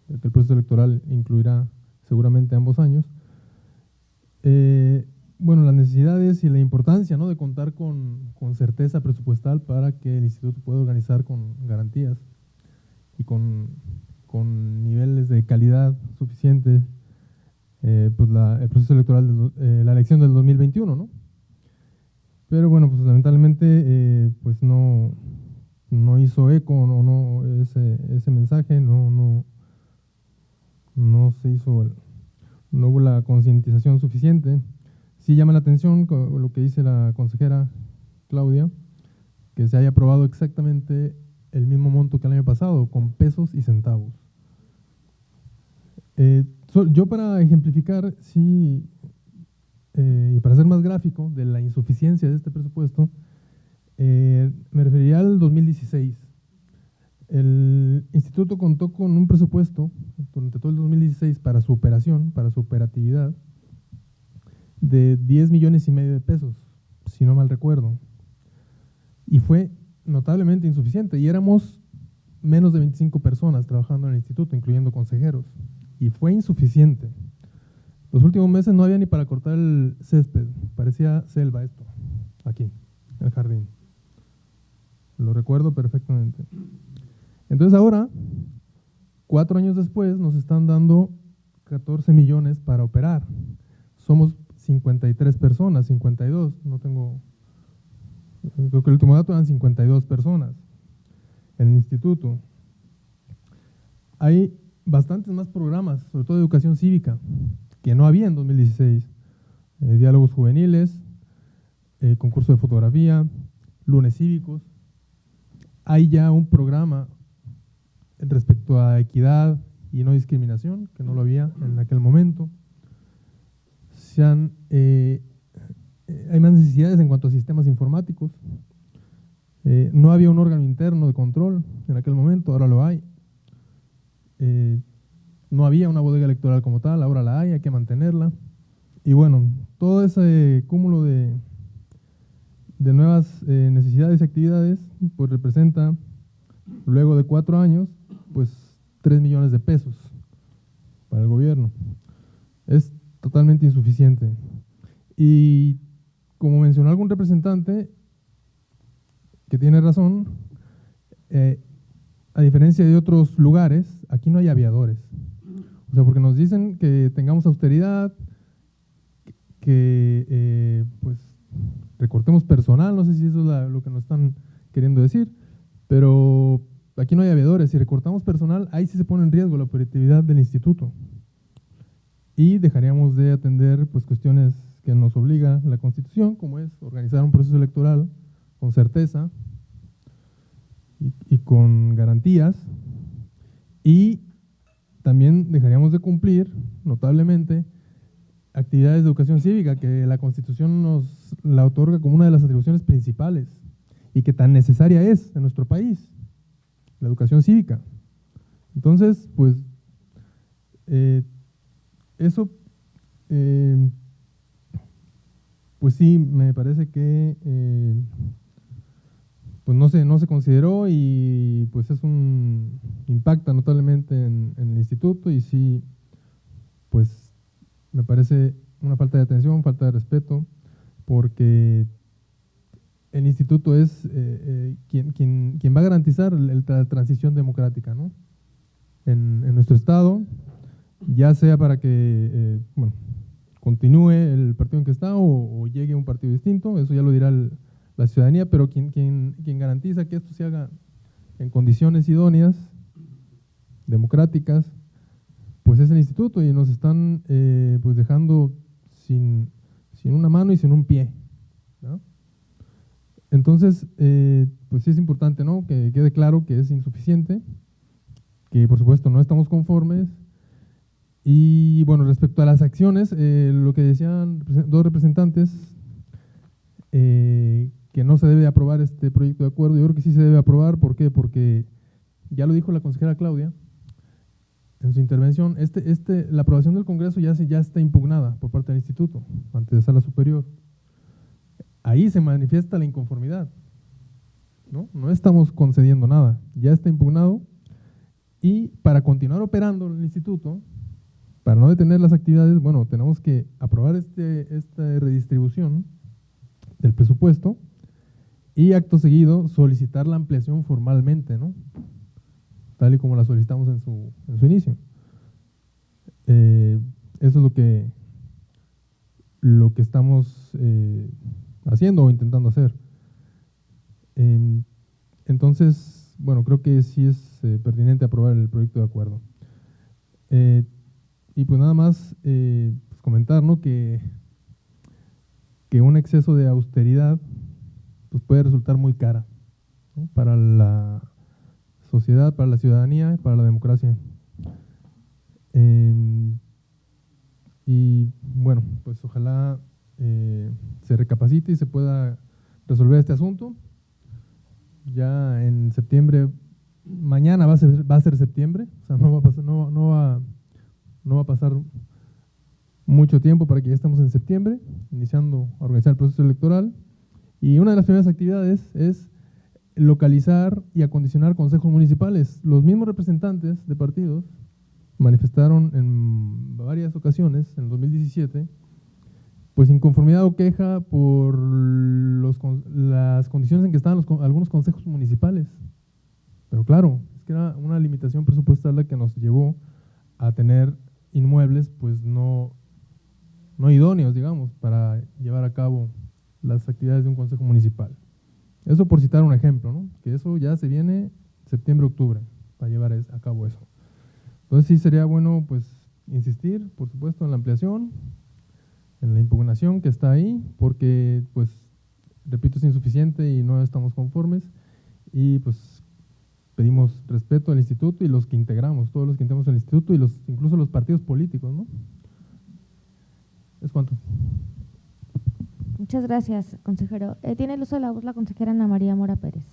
que el proceso electoral incluirá seguramente ambos años. Bueno, las necesidades y la importancia, ¿no?, de contar con certeza presupuestal para que el instituto pueda organizar con garantías y con niveles de calidad suficientes pues el proceso electoral, la elección del 2021, ¿no? Pero bueno, pues lamentablemente pues no hizo eco, ese mensaje, no se hizo, no hubo la concientización suficiente. Sí llama la atención lo que dice la consejera Claudia, que se haya aprobado exactamente el mismo monto que el año pasado, con pesos y centavos. Yo, para ejemplificar, sí, y para ser más gráfico de la insuficiencia de este presupuesto, me referiría al 2016. El instituto contó con un presupuesto durante todo el 2016 para su operación, para su operatividad, de 10,5 millones de pesos, si no mal recuerdo. Y fue notablemente insuficiente, y éramos menos de 25 personas trabajando en el instituto, incluyendo consejeros, y fue insuficiente. Los últimos meses no había ni para cortar el césped, parecía selva esto, aquí, en el jardín. Lo recuerdo perfectamente. Entonces ahora, 4 años después, nos están dando 14 millones para operar. Somos 53 personas, 52, no tengo, creo que el último dato eran 52 personas en el instituto. Hay bastantes más programas, sobre todo de educación cívica, que no había en 2016. Diálogos juveniles, concurso de fotografía, lunes cívicos. Hay ya un programa respecto a equidad y no discriminación, que no lo había en aquel momento. Hay más necesidades en cuanto a sistemas informáticos. No había un órgano interno de control en aquel momento, ahora lo hay. No había una bodega electoral como tal, ahora la hay que mantenerla. Y bueno, todo ese cúmulo de nuevas necesidades y actividades, pues representa, luego de 4 años, pues 3 millones de pesos para el gobierno. Es totalmente insuficiente. Y como mencionó algún representante, que tiene razón, a diferencia de otros lugares, aquí no hay aviadores. O sea, porque nos dicen que tengamos austeridad, que pues recortemos personal, no sé si eso es lo que nos están queriendo decir, pero aquí no hay aviadores. Si recortamos personal, ahí sí se pone en riesgo la operatividad del instituto. Y dejaríamos de atender pues cuestiones que nos obliga la Constitución, como es organizar un proceso electoral con certeza y con garantías, y también dejaríamos de cumplir notablemente actividades de educación cívica, que la Constitución nos la otorga como una de las atribuciones principales y que tan necesaria es en nuestro país, la educación cívica. Entonces, pues, eso, pues sí, me parece que pues no se consideró, y pues impacta notablemente en el instituto, y sí, pues me parece una falta de atención, falta de respeto, porque el instituto es quien va a garantizar la transición democrática, ¿no?, en nuestro estado, ya sea para que, bueno, continúe el partido en que está o llegue un partido distinto, eso ya lo dirá la ciudadanía, pero quien garantiza que esto se haga en condiciones idóneas, democráticas, pues es el instituto, y nos están pues dejando sin una mano y sin un pie, ¿no? Entonces, pues sí es importante, ¿no?, que quede claro que es insuficiente, que por supuesto no estamos conformes. Y bueno, respecto a las acciones, lo que decían dos representantes, que no se debe aprobar este proyecto de acuerdo, yo creo que sí se debe aprobar. ¿Por qué? Porque ya lo dijo la consejera Claudia en su intervención, la aprobación del Congreso ya está impugnada por parte del instituto ante la Sala Superior. Ahí se manifiesta la inconformidad, ¿no? No estamos concediendo nada, ya está impugnado, y para continuar operando el instituto, para no detener las actividades, bueno, tenemos que aprobar esta redistribución del presupuesto y acto seguido solicitar la ampliación formalmente, ¿no?, tal y como la solicitamos en su inicio. Eso es lo que estamos haciendo o intentando hacer. Entonces, bueno, creo que sí es pertinente aprobar el proyecto de acuerdo. Y pues nada más pues comentar, ¿no?, que un exceso de austeridad pues puede resultar muy cara, ¿no?, para la sociedad, para la ciudadanía y para la democracia. Y bueno, pues ojalá se recapacite y se pueda resolver este asunto. Ya en septiembre, mañana va a ser septiembre, o sea, no va a pasar mucho tiempo para que ya estemos en septiembre, iniciando a organizar el proceso electoral. Y una de las primeras actividades es localizar y acondicionar consejos municipales. Los mismos representantes de partidos manifestaron en varias ocasiones, en el 2017, pues inconformidad o queja por las condiciones en que estaban algunos consejos municipales. Pero claro, es que era una limitación presupuestal la que nos llevó a tener inmuebles pues no idóneos, digamos, para llevar a cabo las actividades de un consejo municipal. Eso por citar un ejemplo, ¿no?, que eso ya se viene septiembre-octubre para llevar a cabo eso. Entonces sí sería bueno pues insistir, por supuesto, en la ampliación, en la impugnación que está ahí, porque pues, repito, es insuficiente y no estamos conformes, y pues pedimos respeto al instituto y los que integramos, todos los que integramos el instituto y incluso los partidos políticos, ¿no? Es cuanto. Muchas gracias, consejero. Tiene el uso de la voz la consejera Ana María Mora Pérez.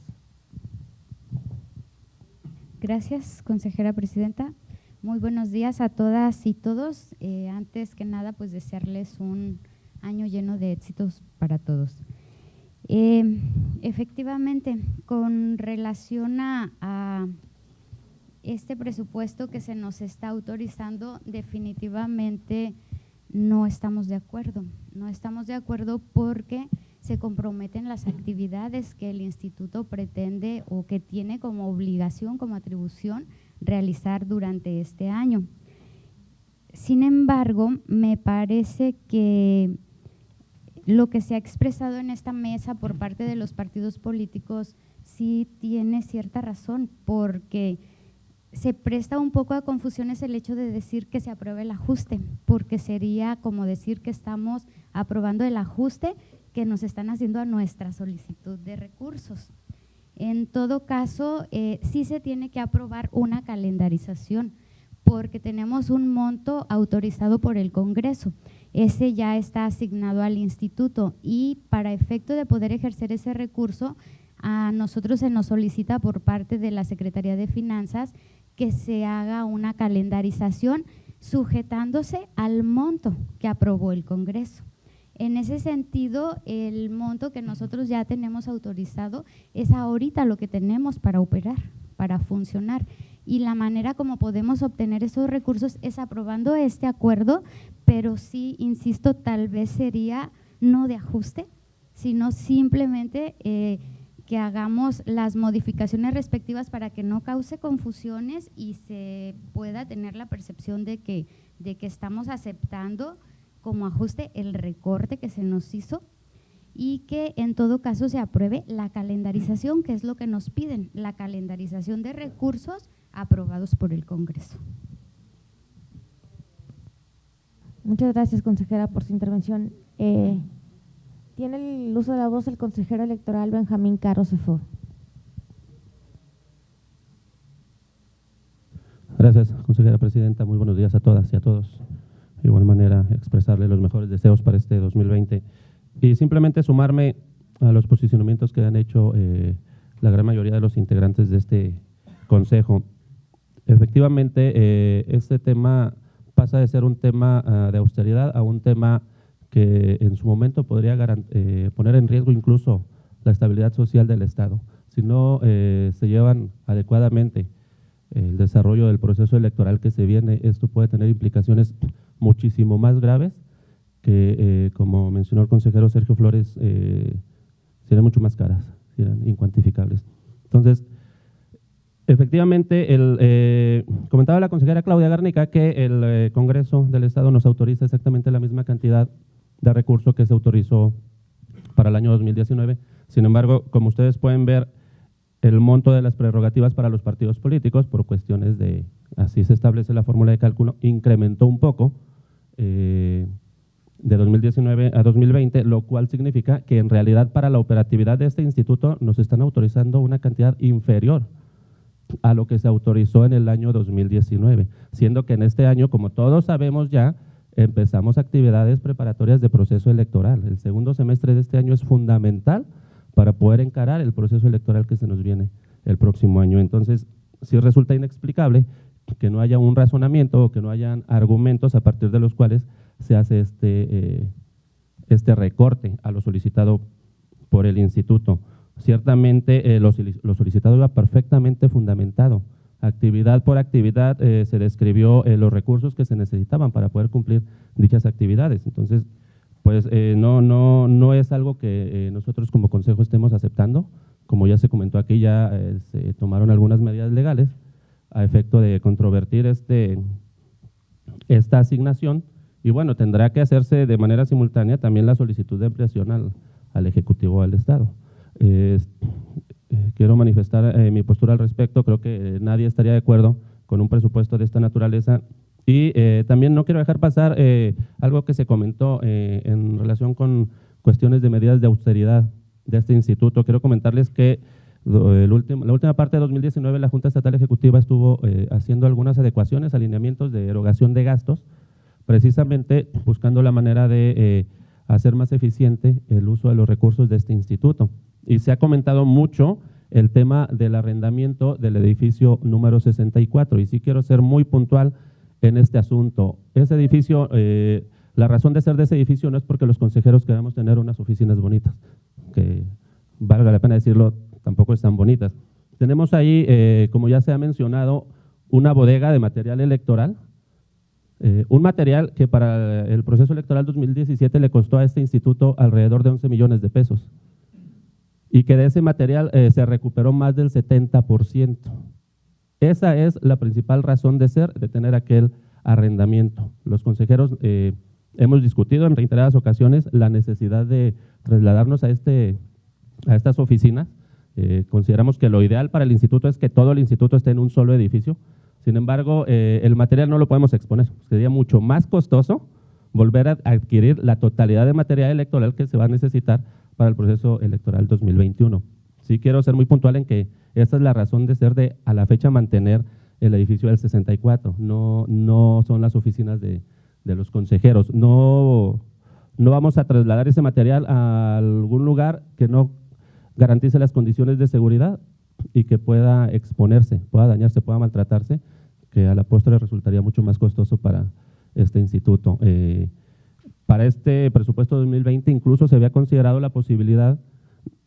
Gracias, consejera presidenta. Muy buenos días a todas y todos. Antes que nada, pues desearles un año lleno de éxitos para todos. Efectivamente, con relación a este presupuesto que se nos está autorizando, definitivamente no estamos de acuerdo. No estamos de acuerdo porque se comprometen las actividades que el instituto pretende o que tiene como obligación, como atribución, realizar durante este año. Sin embargo, me parece que lo que se ha expresado en esta mesa por parte de los partidos políticos sí tiene cierta razón, porque se presta un poco a confusiones el hecho de decir que se apruebe el ajuste, porque sería como decir que estamos aprobando el ajuste que nos están haciendo a nuestra solicitud de recursos. En todo caso, sí se tiene que aprobar una calendarización, porque tenemos un monto autorizado por el Congreso. Ese ya está asignado al instituto y para efecto de poder ejercer ese recurso, a nosotros se nos solicita por parte de la Secretaría de Finanzas que se haga una calendarización sujetándose al monto que aprobó el Congreso. En ese sentido, el monto que nosotros ya tenemos autorizado es ahorita lo que tenemos para operar, para funcionar. Y la manera como podemos obtener esos recursos es aprobando este acuerdo, pero sí, insisto, tal vez sería no de ajuste, sino simplemente que hagamos las modificaciones respectivas para que no cause confusiones y se pueda tener la percepción de que estamos aceptando como ajuste el recorte que se nos hizo y que en todo caso se apruebe la calendarización, que es lo que nos piden, la calendarización de recursos aprobados por el Congreso. Muchas gracias, consejera, por su intervención. Tiene el uso de la voz el consejero electoral Benjamín Caro Cefo. Gracias, consejera presidenta. Muy buenos días a todas y a todos. De igual manera, expresarle los mejores deseos para este 2020 y simplemente sumarme a los posicionamientos que han hecho la gran mayoría de los integrantes de este consejo. Efectivamente, este tema pasa de ser un tema de austeridad a un tema que en su momento podría poner en riesgo incluso la estabilidad social del Estado. Si no se llevan adecuadamente el desarrollo del proceso electoral que se viene, esto puede tener implicaciones muchísimo más graves que, como mencionó el consejero Sergio Flores, serían mucho más caras, serían incuantificables. Entonces, efectivamente, comentaba la consejera Claudia Garnica que el Congreso del Estado nos autoriza exactamente la misma cantidad de recursos que se autorizó para el año 2019. Sin embargo, como ustedes pueden ver, el monto de las prerrogativas para los partidos políticos, por cuestiones de, así se establece la fórmula de cálculo, incrementó un poco de 2019 a 2020, lo cual significa que en realidad para la operatividad de este instituto nos están autorizando una cantidad inferior a lo que se autorizó en el año 2019, siendo que en este año, como todos sabemos ya, empezamos actividades preparatorias de proceso electoral. El segundo semestre de este año es fundamental para poder encarar el proceso electoral que se nos viene el próximo año. Entonces, sí resulta inexplicable que no haya un razonamiento o que no hayan argumentos a partir de los cuales se hace este recorte a lo solicitado por el instituto. Ciertamente, lo solicitado iba perfectamente fundamentado. Actividad por actividad se describió los recursos que se necesitaban para poder cumplir dichas actividades. Entonces, pues no es algo que nosotros como consejo estemos aceptando. Como ya se comentó aquí, ya se tomaron algunas medidas legales a efecto de controvertir esta asignación y bueno, tendrá que hacerse de manera simultánea también la solicitud de ampliación al Ejecutivo del Estado. Quiero manifestar mi postura al respecto. Creo que nadie estaría de acuerdo con un presupuesto de esta naturaleza. Y también no quiero dejar pasar algo que se comentó en relación con cuestiones de medidas de austeridad de este instituto. Quiero comentarles que la última parte de 2019 la Junta Estatal Ejecutiva estuvo haciendo algunas adecuaciones, alineamientos de erogación de gastos, precisamente buscando la manera de hacer más eficiente el uso de los recursos de este instituto. Y se ha comentado mucho el tema del arrendamiento del edificio número 64 y sí quiero ser muy puntual en este asunto. Ese edificio, la razón de ser de ese edificio no es porque los consejeros queramos tener unas oficinas bonitas, que valga la pena decirlo, tampoco están bonitas. Tenemos ahí, como ya se ha mencionado, una bodega de material electoral, un material que para el proceso electoral 2017 le costó a este instituto alrededor de 11 millones de pesos y que de ese material se recuperó más del 70%. Esa es la principal razón de ser, de tener aquel arrendamiento. Los consejeros hemos discutido en reiteradas ocasiones la necesidad de trasladarnos a estas oficinas. Consideramos que lo ideal para el instituto es que todo el instituto esté en un solo edificio. Sin embargo, el material no lo podemos exponer. Sería mucho más costoso volver a adquirir la totalidad de material electoral que se va a necesitar para el proceso electoral 2021. Sí quiero ser muy puntual en que esa es la razón de ser de a la fecha mantener el edificio del 64. No son las oficinas de los consejeros. No vamos a trasladar ese material a algún lugar que no garantice las condiciones de seguridad y que pueda exponerse, pueda dañarse, pueda maltratarse, que a la postre resultaría mucho más costoso para este instituto. Para este presupuesto 2020 incluso se había considerado la posibilidad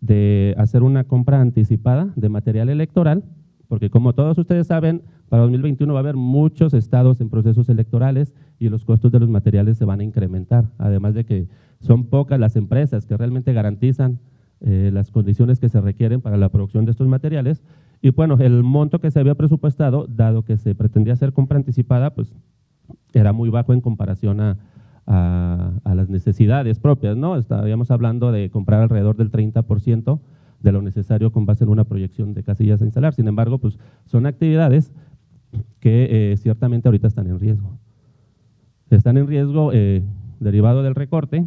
de hacer una compra anticipada de material electoral, porque como todos ustedes saben, para 2021 va a haber muchos estados en procesos electorales y los costos de los materiales se van a incrementar, además de que son pocas las empresas que realmente garantizan las condiciones que se requieren para la producción de estos materiales. Y bueno, el monto que se había presupuestado, dado que se pretendía hacer compra anticipada, pues era muy bajo en comparación a a las necesidades propias, ¿no? Estaríamos hablando de comprar alrededor del 30% de lo necesario con base en una proyección de casillas a instalar. Sin embargo, pues son actividades que ciertamente ahorita están en riesgo. Están en riesgo derivado del recorte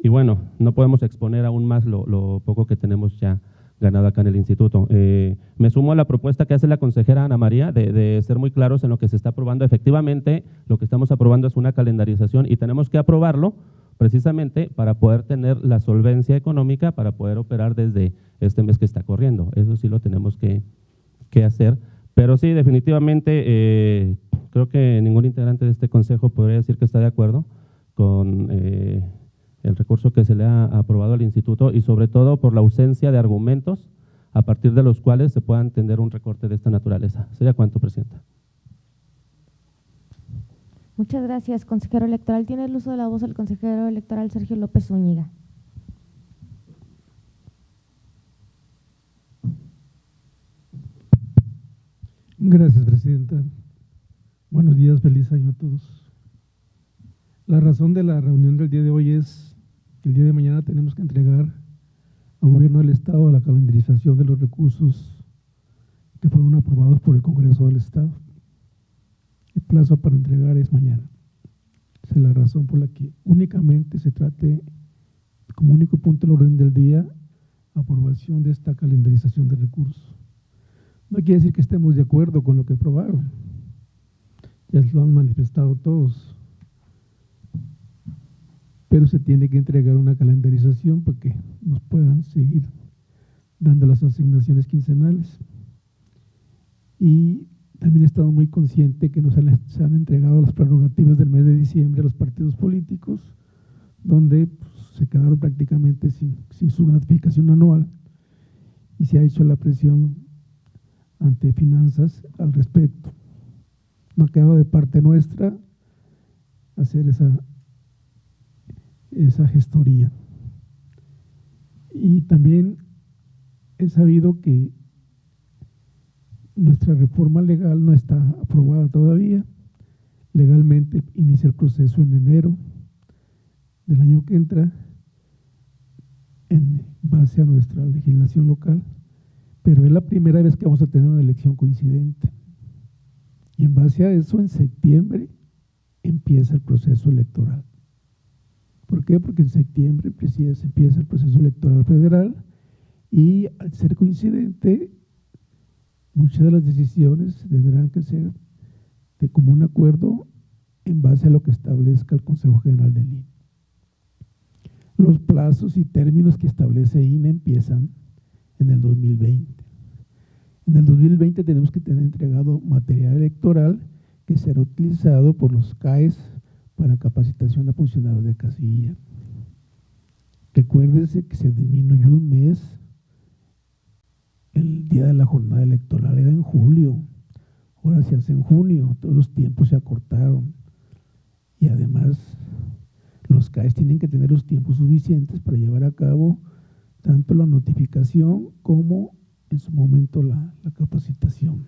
y bueno, no podemos exponer aún más lo poco que tenemos ya ganado acá en el instituto. Me sumo a la propuesta que hace la consejera Ana María de ser muy claros en lo que se está aprobando. Efectivamente, lo que estamos aprobando es una calendarización y tenemos que aprobarlo precisamente para poder tener la solvencia económica para poder operar desde este mes que está corriendo. Eso sí lo tenemos que hacer. Pero sí, definitivamente, creo que ningún integrante de este consejo podría decir que está de acuerdo con el recurso que se le ha aprobado al instituto y sobre todo por la ausencia de argumentos a partir de los cuales se pueda entender un recorte de esta naturaleza. ¿Sería cuánto, Presidenta? Muchas gracias, consejero electoral. Tiene el uso de la voz el consejero electoral Sergio López Zúñiga. Gracias, Presidenta. Buenos días, feliz año a todos. La razón de la reunión del día de hoy es que el día de mañana tenemos que entregar al Gobierno del Estado la calendarización de los recursos que fueron aprobados por el Congreso del Estado. El plazo para entregar es mañana. Esa es la razón por la que únicamente se trate como único punto del orden del día aprobación de esta calendarización de recursos. No quiere decir que estemos de acuerdo con lo que aprobaron. Ya lo han manifestado todos. Pero se tiene que entregar una calendarización para que nos puedan seguir dando las asignaciones quincenales. Y también he estado muy consciente que se han entregado las prerrogativas del mes de diciembre a los partidos políticos, donde pues, se quedaron prácticamente sin su gratificación anual y se ha hecho la presión ante finanzas al respecto. No ha quedado de parte nuestra hacer esa gestoría. Y también he sabido que nuestra reforma legal no está aprobada todavía. Legalmente inicia el proceso en enero del año que entra en base a nuestra legislación local, pero es la primera vez que vamos a tener una elección coincidente. Y en base a eso, en septiembre empieza el proceso electoral. ¿Por qué? Porque en septiembre empieza el proceso electoral federal y al ser coincidente, muchas de las decisiones tendrán que ser de común acuerdo en base a lo que establezca el Consejo General del INE. Los plazos y términos que establece INE empiezan en el 2020. En el 2020 tenemos que tener entregado material electoral que será utilizado por los CAEs para capacitación a funcionarios de casilla. Recuérdese que se disminuyó un mes el día de la jornada electoral, era en julio, ahora se hace en junio, todos los tiempos se acortaron y además los CAEs tienen que tener los tiempos suficientes para llevar a cabo tanto la notificación como en su momento la capacitación.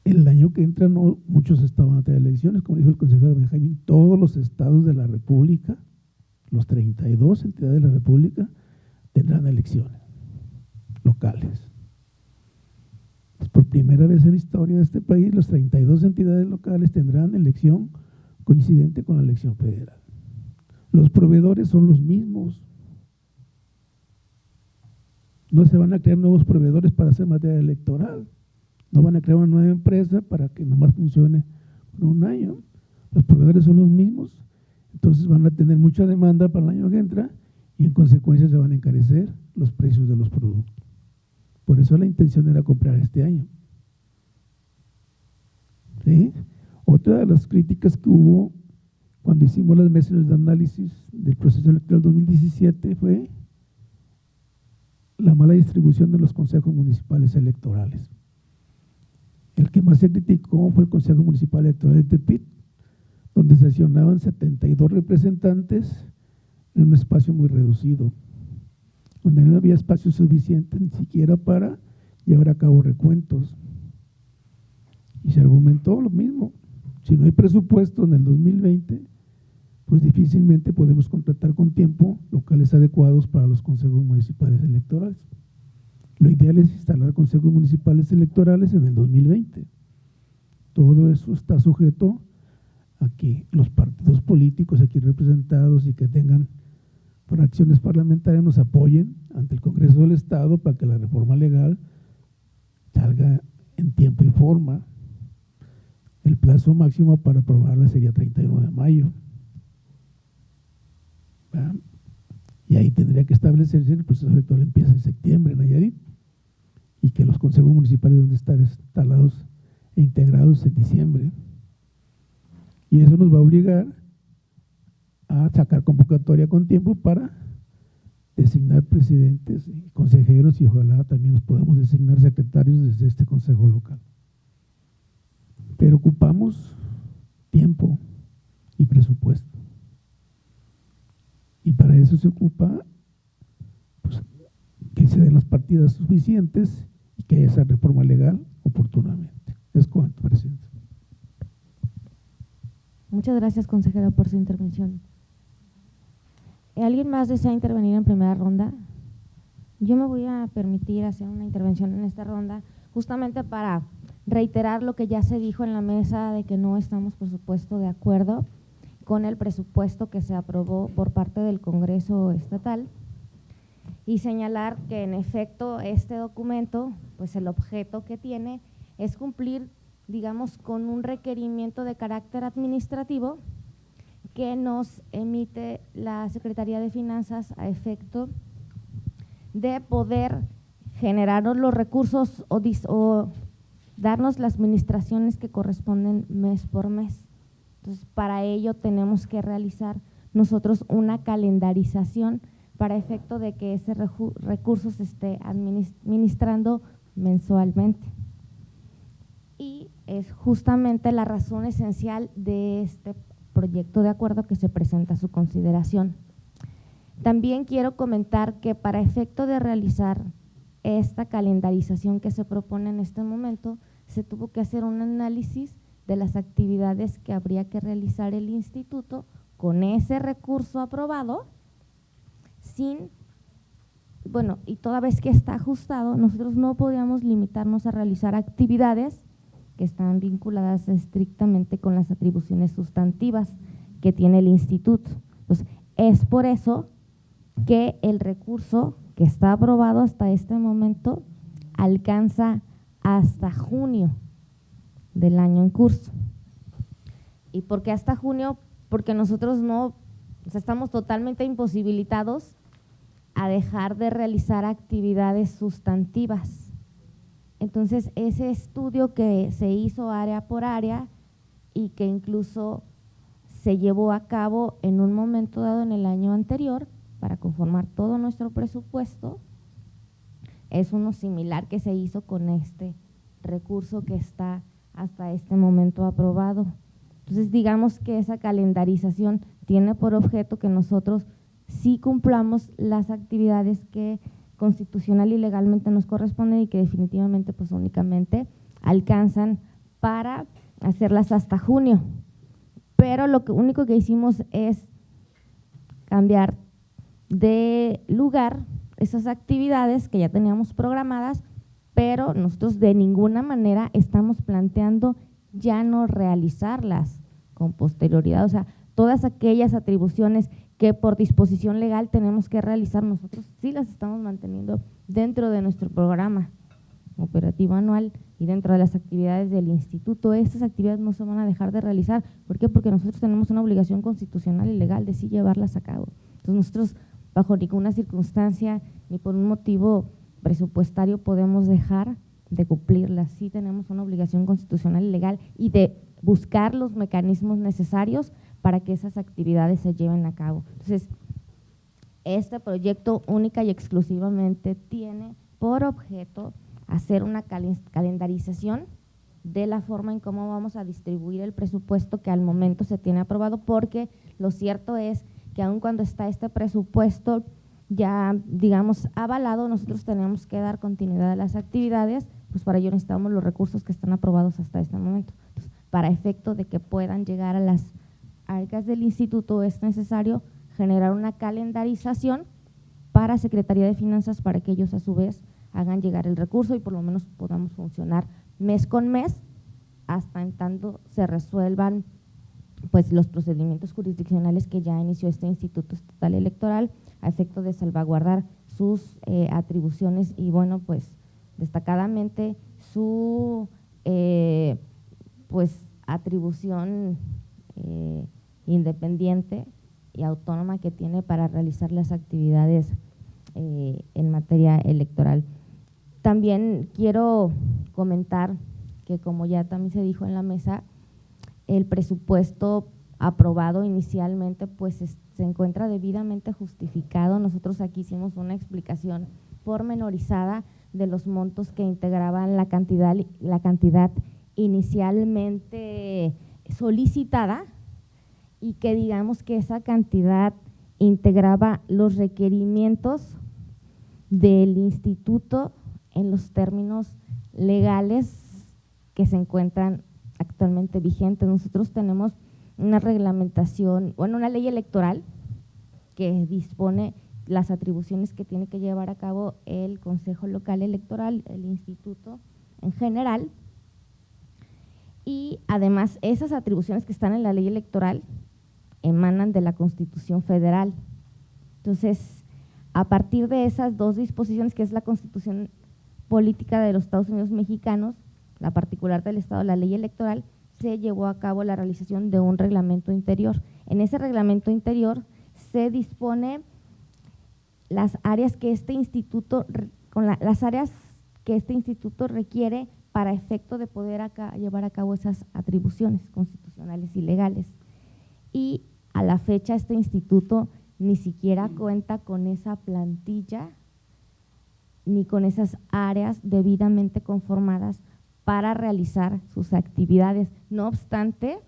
El año que entra muchos estados van a tener elecciones, como dijo el consejero Benjamín, todos los estados de la República, los 32 entidades de la República, tendrán elecciones locales. Pues por primera vez en la historia de este país, las 32 entidades locales tendrán elección coincidente con la elección federal. Los proveedores son los mismos. No se van a crear nuevos proveedores para hacer materia electoral. No van a crear una nueva empresa para que nomás funcione por un año. Los proveedores son los mismos, entonces van a tener mucha demanda para el año que entra y en consecuencia se van a encarecer los precios de los productos. Por eso la intención era comprar este año. ¿Sí? Otra de las críticas que hubo cuando hicimos las mesas de análisis del proceso electoral 2017 fue la mala distribución de los consejos municipales electorales. El que más se criticó fue el Consejo Municipal Electoral de Tepit, donde sesionaban 72 representantes en un espacio muy reducido, donde no había espacio suficiente ni siquiera para llevar a cabo recuentos. Y se argumentó lo mismo, Si no hay presupuesto en el 2020, pues difícilmente podemos contratar con tiempo locales adecuados para los consejos municipales electorales. Lo ideal es instalar consejos municipales electorales en el 2020. Todo eso está sujeto a que los partidos políticos aquí representados y que tengan fracciones parlamentarias nos apoyen ante el Congreso del Estado para que la reforma legal salga en tiempo y forma. El plazo máximo para aprobarla sería 31 de mayo. ¿Verdad? Y ahí tendría que establecerse que el proceso electoral empieza en septiembre en Nayarit y que los consejos municipales deben estar instalados e integrados en diciembre. Y eso nos va a obligar a sacar convocatoria con tiempo para designar presidentes y consejeros y ojalá también nos podamos designar secretarios desde este consejo local. Pero ocupamos tiempo y presupuesto. Y para eso se ocupa pues, que se den las partidas suficientes y que haya esa reforma legal oportunamente. Es cuanto, presidente. Muchas gracias, consejero, por su intervención. ¿Alguien más desea intervenir en primera ronda? Yo me voy a permitir hacer una intervención en esta ronda justamente para reiterar lo que ya se dijo en la mesa de que no estamos, por supuesto, de acuerdo con el presupuesto que se aprobó por parte del Congreso Estatal y señalar que en efecto este documento, pues el objeto que tiene es cumplir, digamos, con un requerimiento de carácter administrativo que nos emite la Secretaría de Finanzas a efecto de poder generarnos los recursos o darnos las administraciones que corresponden mes por mes. Entonces, para ello tenemos que realizar nosotros una calendarización para efecto de que ese recurso se esté administrando mensualmente. Y es justamente la razón esencial de este proyecto de acuerdo que se presenta a su consideración. También quiero comentar que para efecto de realizar esta calendarización que se propone en este momento, se tuvo que hacer un análisis de las actividades que habría que realizar el instituto con ese recurso aprobado, y toda vez que está ajustado, nosotros no podíamos limitarnos a realizar actividades que están vinculadas estrictamente con las atribuciones sustantivas que tiene el instituto. Entonces, es por eso que el recurso que está aprobado hasta este momento alcanza hasta junio del año en curso. ¿Y por qué hasta junio? Porque nosotros estamos totalmente imposibilitados a dejar de realizar actividades sustantivas. Entonces, ese estudio que se hizo área por área y que incluso se llevó a cabo en un momento dado en el año anterior para conformar todo nuestro presupuesto, es uno similar que se hizo con este recurso que está hasta este momento aprobado. Entonces, digamos que esa calendarización tiene por objeto que nosotros sí cumplamos las actividades que constitucional y legalmente nos corresponden y que definitivamente pues únicamente alcanzan para hacerlas hasta junio. Pero lo único que hicimos es cambiar de lugar esas actividades que ya teníamos programadas, pero nosotros de ninguna manera estamos planteando ya no realizarlas con posterioridad. O sea, todas aquellas atribuciones que por disposición legal tenemos que realizar, nosotros sí las estamos manteniendo dentro de nuestro programa operativo anual y dentro de las actividades del instituto. Estas actividades no se van a dejar de realizar. ¿Por qué? Porque nosotros tenemos una obligación constitucional y legal de sí llevarlas a cabo. Entonces nosotros bajo ninguna circunstancia ni por un motivo presupuestario podemos dejar de cumplirlas. Sí tenemos una obligación constitucional y legal y de buscar los mecanismos necesarios para que esas actividades se lleven a cabo. Entonces, este proyecto única y exclusivamente tiene por objeto hacer una calendarización de la forma en cómo vamos a distribuir el presupuesto que al momento se tiene aprobado, porque lo cierto es que aun cuando está este presupuesto ya, digamos, avalado, nosotros tenemos que dar continuidad a las actividades, pues para ello necesitamos los recursos que están aprobados hasta este momento. Entonces, para efecto de que puedan llegar a las arcas del instituto, es necesario generar una calendarización para Secretaría de Finanzas para que ellos a su vez hagan llegar el recurso y por lo menos podamos funcionar mes con mes hasta en tanto se resuelvan pues los procedimientos jurisdiccionales que ya inició este Instituto Estatal Electoral a efecto de salvaguardar sus atribuciones y bueno, pues destacadamente su pues atribución independiente y autónoma que tiene para realizar las actividades en materia electoral. También quiero comentar que, como ya también se dijo en la mesa, el presupuesto aprobado inicialmente pues se encuentra debidamente justificado. Nosotros aquí hicimos una explicación pormenorizada de los montos que integraban la cantidad inicialmente solicitada y que digamos que esa cantidad integraba los requerimientos del instituto en los términos legales que se encuentran actualmente vigentes. Nosotros tenemos una reglamentación, bueno, una ley electoral que dispone las atribuciones que tiene que llevar a cabo el Consejo Local Electoral, el instituto en general, y además esas atribuciones que están en la ley electoral emanan de la Constitución Federal. Entonces, a partir de esas dos disposiciones, que es la Constitución Política de los Estados Unidos Mexicanos, la particular del Estado, la ley electoral, se llevó a cabo la realización de un reglamento interior. En ese reglamento interior se dispone las áreas que este instituto, las áreas que este instituto requiere para efecto de poder llevar a cabo esas atribuciones constitucionales y legales. Y a la fecha este instituto ni siquiera cuenta con esa plantilla ni con esas áreas debidamente conformadas para realizar sus actividades. No obstante,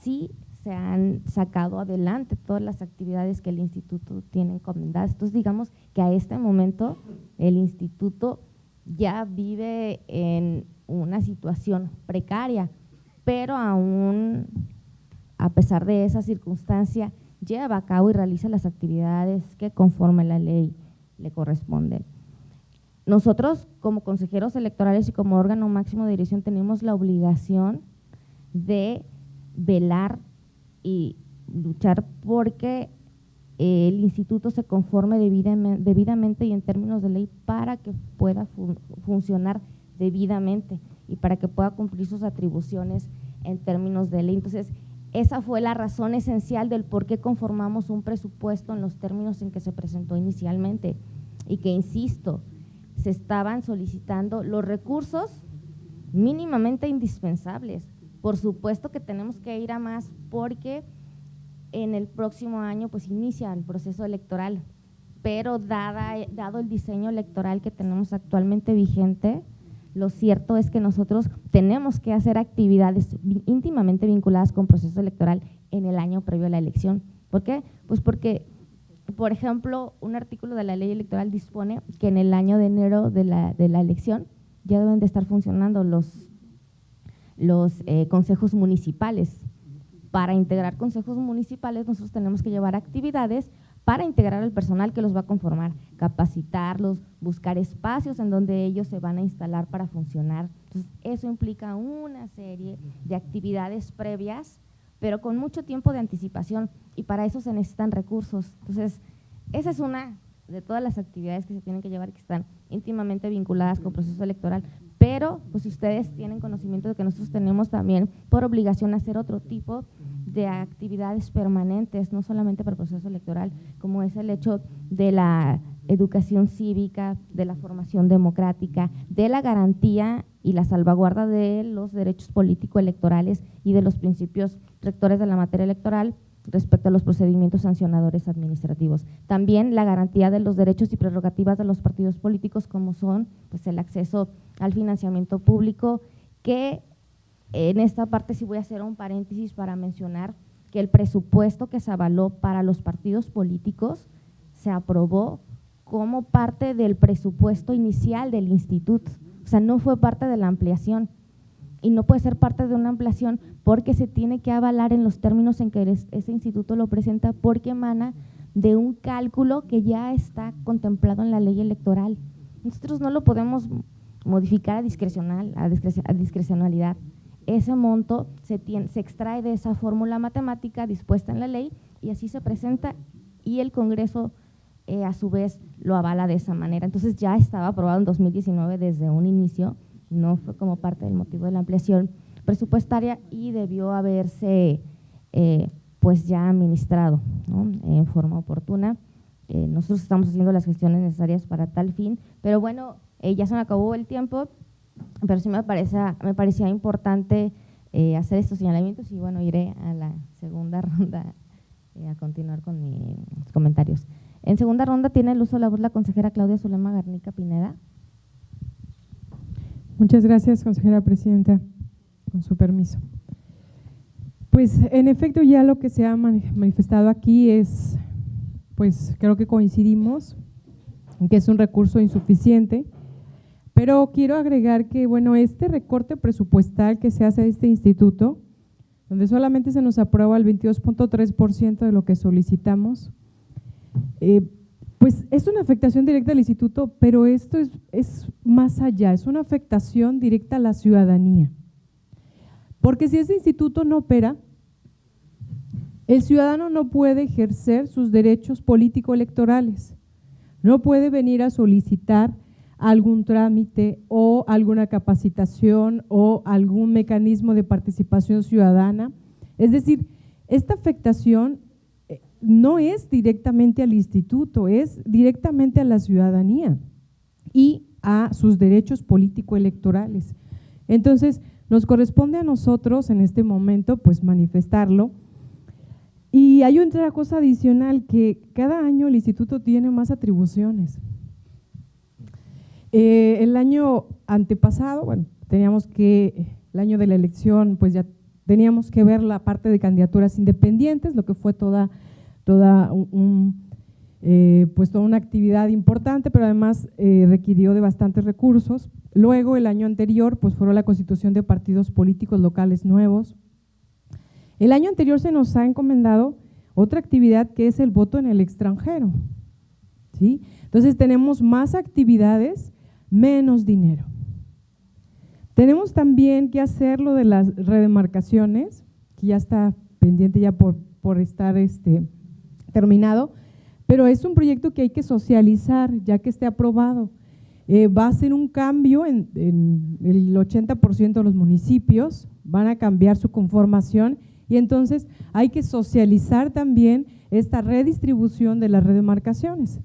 sí se han sacado adelante todas las actividades que el instituto tiene encomendadas. Entonces, digamos que a este momento el instituto ya vive en una situación precaria, pero aún a pesar de esa circunstancia lleva a cabo y realiza las actividades que conforme la ley le corresponden. Nosotros como consejeros electorales y como órgano máximo de dirección tenemos la obligación de velar y luchar porque el instituto se conforme debidamente y en términos de ley para que pueda funcionar debidamente y para que pueda cumplir sus atribuciones en términos de ley. Entonces, esa fue la razón esencial del por qué conformamos un presupuesto en los términos en que se presentó inicialmente y que, insisto, se estaban solicitando los recursos mínimamente indispensables. Por supuesto que tenemos que ir a más porque en el próximo año pues inicia el proceso electoral, pero dado el diseño electoral que tenemos actualmente vigente, lo cierto es que nosotros tenemos que hacer actividades íntimamente vinculadas con proceso electoral en el año previo a la elección. ¿Por qué? Pues porque, por ejemplo, un artículo de la ley electoral dispone que en el año de enero de la elección ya deben de estar funcionando los consejos municipales. Para integrar consejos municipales nosotros tenemos que llevar actividades para integrar al personal que los va a conformar, capacitarlos, buscar espacios en donde ellos se van a instalar para funcionar. Entonces, eso implica una serie de actividades previas, pero con mucho tiempo de anticipación y para eso se necesitan recursos. Entonces, esa es una de todas las actividades que se tienen que llevar que están íntimamente vinculadas con proceso electoral, pero pues ustedes tienen conocimiento de que nosotros tenemos también por obligación hacer otro tipo de actividades permanentes, no solamente para el proceso electoral, como es el hecho de la educación cívica, de la formación democrática, de la garantía y la salvaguarda de los derechos político-electorales y de los principios rectores de la materia electoral respecto a los procedimientos sancionadores administrativos. También la garantía de los derechos y prerrogativas de los partidos políticos, como son pues, el acceso al financiamiento público, que en esta parte sí voy a hacer un paréntesis para mencionar que el presupuesto que se avaló para los partidos políticos se aprobó como parte del presupuesto inicial del instituto, o sea, no fue parte de la ampliación. y no puede ser parte de una ampliación porque se tiene que avalar en los términos en que ese instituto lo presenta, porque emana de un cálculo que ya está contemplado en la ley electoral. Nosotros no lo podemos modificar a discrecionalidad. Ese monto se extrae de esa fórmula matemática dispuesta en la ley y así se presenta, y el Congreso a su vez lo avala de esa manera. Entonces ya estaba aprobado en 2019 desde un inicio, no fue como parte del motivo de la ampliación presupuestaria y debió haberse pues ya administrado, ¿no?, en forma oportuna. Nosotros estamos haciendo las gestiones necesarias para tal fin, pero bueno, ya se me acabó el tiempo, pero sí me parecía importante hacer estos señalamientos, y bueno, iré a la segunda ronda a continuar con mis comentarios. En segunda ronda tiene el uso de la voz la consejera Claudia Zulema Garnica Pineda. Muchas gracias, consejera presidenta, con su permiso. Pues en efecto ya lo que se ha manifestado aquí es, pues creo que coincidimos en que es un recurso insuficiente, pero quiero agregar que bueno, este recorte presupuestal que se hace a este instituto, donde solamente se nos aprueba el 22.3% de lo que solicitamos, pues es una afectación directa al instituto, pero esto es más allá, es una afectación directa a la ciudadanía. Porque si este instituto no opera, el ciudadano no puede ejercer sus derechos político-electorales, no puede venir a solicitar algún trámite o alguna capacitación o algún mecanismo de participación ciudadana. Es decir, esta afectación no es directamente al instituto, es directamente a la ciudadanía y a sus derechos político-electorales. Entonces, nos corresponde a nosotros en este momento pues manifestarlo. Y hay otra cosa adicional, que cada año el instituto tiene más atribuciones. El año antepasado, bueno, el año de la elección, pues ya teníamos que ver la parte de candidaturas independientes, lo que fue toda una actividad importante, pero además requirió de bastantes recursos. Luego, el año anterior, pues fue la constitución de partidos políticos locales nuevos. El año anterior se nos ha encomendado otra actividad que es el voto en el extranjero, ¿sí? Entonces tenemos más actividades, menos dinero. Tenemos también que hacer lo de las redemarcaciones, que ya está pendiente ya por estar terminado, pero es un proyecto que hay que socializar ya que esté aprobado. Va a ser un cambio en el 80% de los municipios, van a cambiar su conformación y entonces hay que socializar también esta redistribución de las redemarcaciones.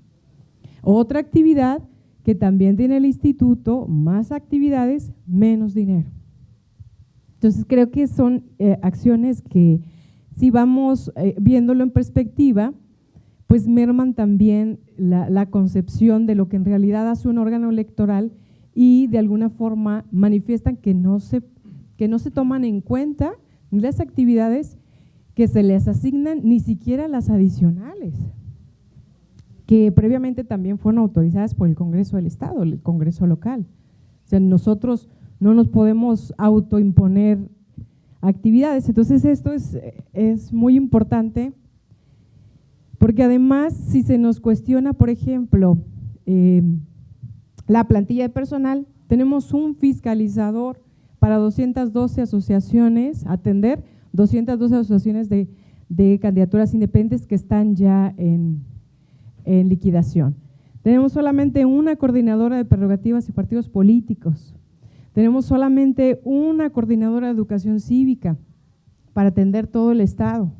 Otra actividad que también tiene el instituto, más actividades, menos dinero. Entonces creo que son acciones que si vamos viéndolo en perspectiva, pues merman también la concepción de lo que en realidad hace un órgano electoral y de alguna forma manifiestan que no se toman en cuenta las actividades que se les asignan, ni siquiera las adicionales, que previamente también fueron autorizadas por el Congreso del Estado, el Congreso local. O sea, nosotros no nos podemos autoimponer actividades. Entonces esto es muy importante, porque además si se nos cuestiona, por ejemplo, la plantilla de personal, tenemos un fiscalizador para 212 asociaciones, atender 212 asociaciones de candidaturas independientes que están ya en liquidación. Tenemos solamente una coordinadora de prerrogativas y partidos políticos. Tenemos solamente una coordinadora de educación cívica para atender todo el Estado.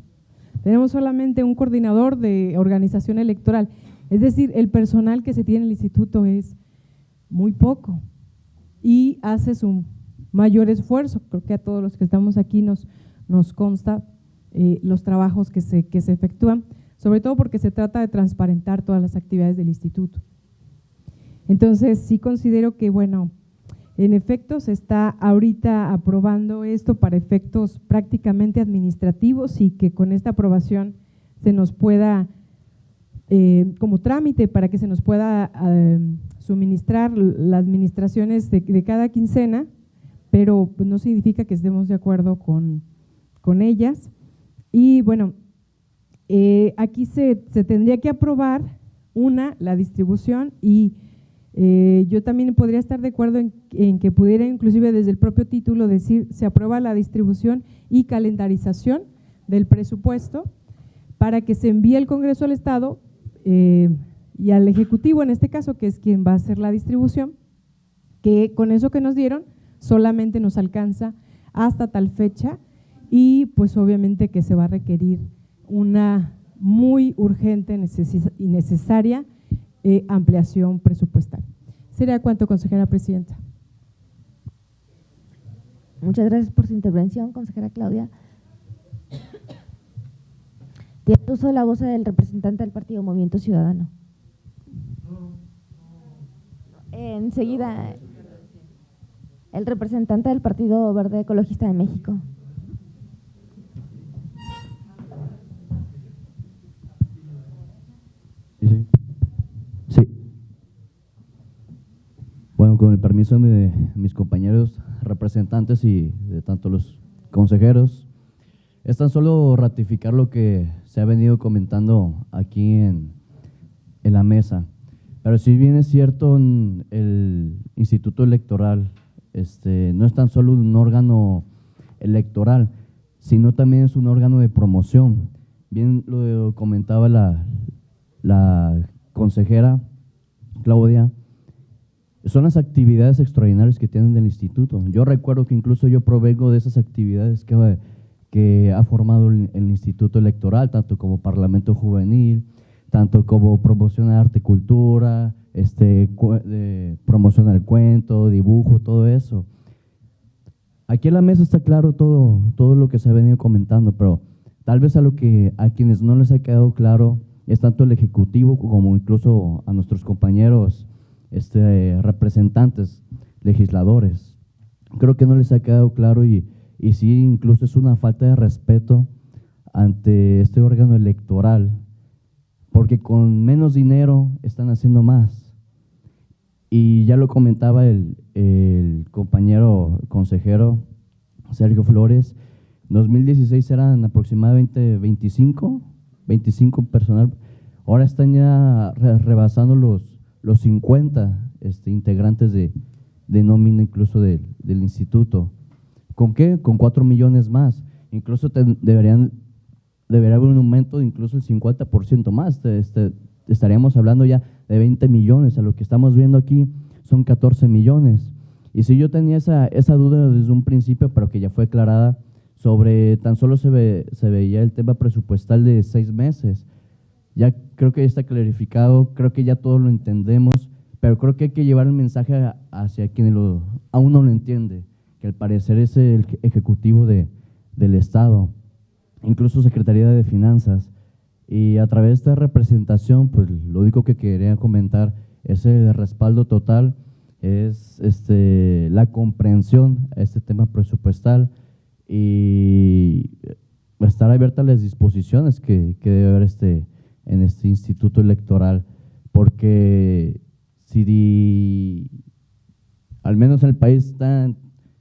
Tenemos solamente un coordinador de organización electoral. Es decir, el personal que se tiene en el instituto es muy poco y hace su mayor esfuerzo. Creo que a todos los que estamos aquí nos consta los trabajos que se efectúan, sobre todo porque se trata de transparentar todas las actividades del instituto. Entonces, sí considero que, bueno, en efecto se está ahorita aprobando esto para efectos prácticamente administrativos y que con esta aprobación se nos pueda, como trámite para que se nos pueda suministrar las administraciones de cada quincena, pero pues, no significa que estemos de acuerdo con ellas. Y bueno, aquí se tendría que aprobar la distribución y yo también podría estar de acuerdo en que pudiera inclusive desde el propio título decir se aprueba la distribución y calendarización del presupuesto para que se envíe al Congreso del Estado y al Ejecutivo en este caso, que es quien va a hacer la distribución, que con eso que nos dieron solamente nos alcanza hasta tal fecha y pues obviamente que se va a requerir una muy urgente y necesaria ampliación presupuestal. ¿Sería cuánto, consejera presidenta? Muchas gracias por su intervención, consejera Claudia. Tiene uso de la voz del representante del partido Movimiento Ciudadano. Enseguida, el representante del Partido Verde Ecologista de México. Sí. Bueno, con el permiso de mis compañeros representantes y de tanto los consejeros, es tan solo ratificar lo que se ha venido comentando aquí en la mesa. Pero si bien es cierto, el Instituto Electoral no es tan solo un órgano electoral, sino también es un órgano de promoción. Bien lo comentaba la consejera Claudia, son las actividades extraordinarias que tienen del instituto. Yo recuerdo que incluso yo provengo de esas actividades que ha formado el Instituto Electoral, tanto como Parlamento Juvenil, tanto como promoción de arte y cultura, promoción del cuento, dibujo, todo eso. Aquí en la mesa está claro todo lo que se ha venido comentando, pero tal vez a quienes no les ha quedado claro es tanto el Ejecutivo como incluso a nuestros compañeros representantes, legisladores. Creo que no les ha quedado claro y sí, incluso es una falta de respeto ante este órgano electoral, porque con menos dinero están haciendo más. Y ya lo comentaba el compañero consejero Sergio Flores, 2016 eran aproximadamente 25 personal, ahora están ya rebasando los 50 integrantes de nómina incluso del instituto. ¿Con qué? Con 4 millones más. Incluso debería haber un aumento de incluso el 50% más. Estaríamos hablando ya de 20 millones. A lo que estamos viendo aquí son 14 millones. Y si yo tenía esa duda desde un principio, pero que ya fue aclarada, sobre tan solo se veía el tema presupuestal de 6 meses. Ya creo que ya está clarificado, creo que ya todos lo entendemos, pero creo que hay que llevar el mensaje hacia quienes aún no lo entiende, que al parecer es el Ejecutivo del Estado, incluso Secretaría de Finanzas. Y a través de esta representación, pues lo único que quería comentar es el respaldo total, es la comprensión a este tema presupuestal y estar abierta a las disposiciones que debe haber en este instituto electoral, porque si al menos en el país está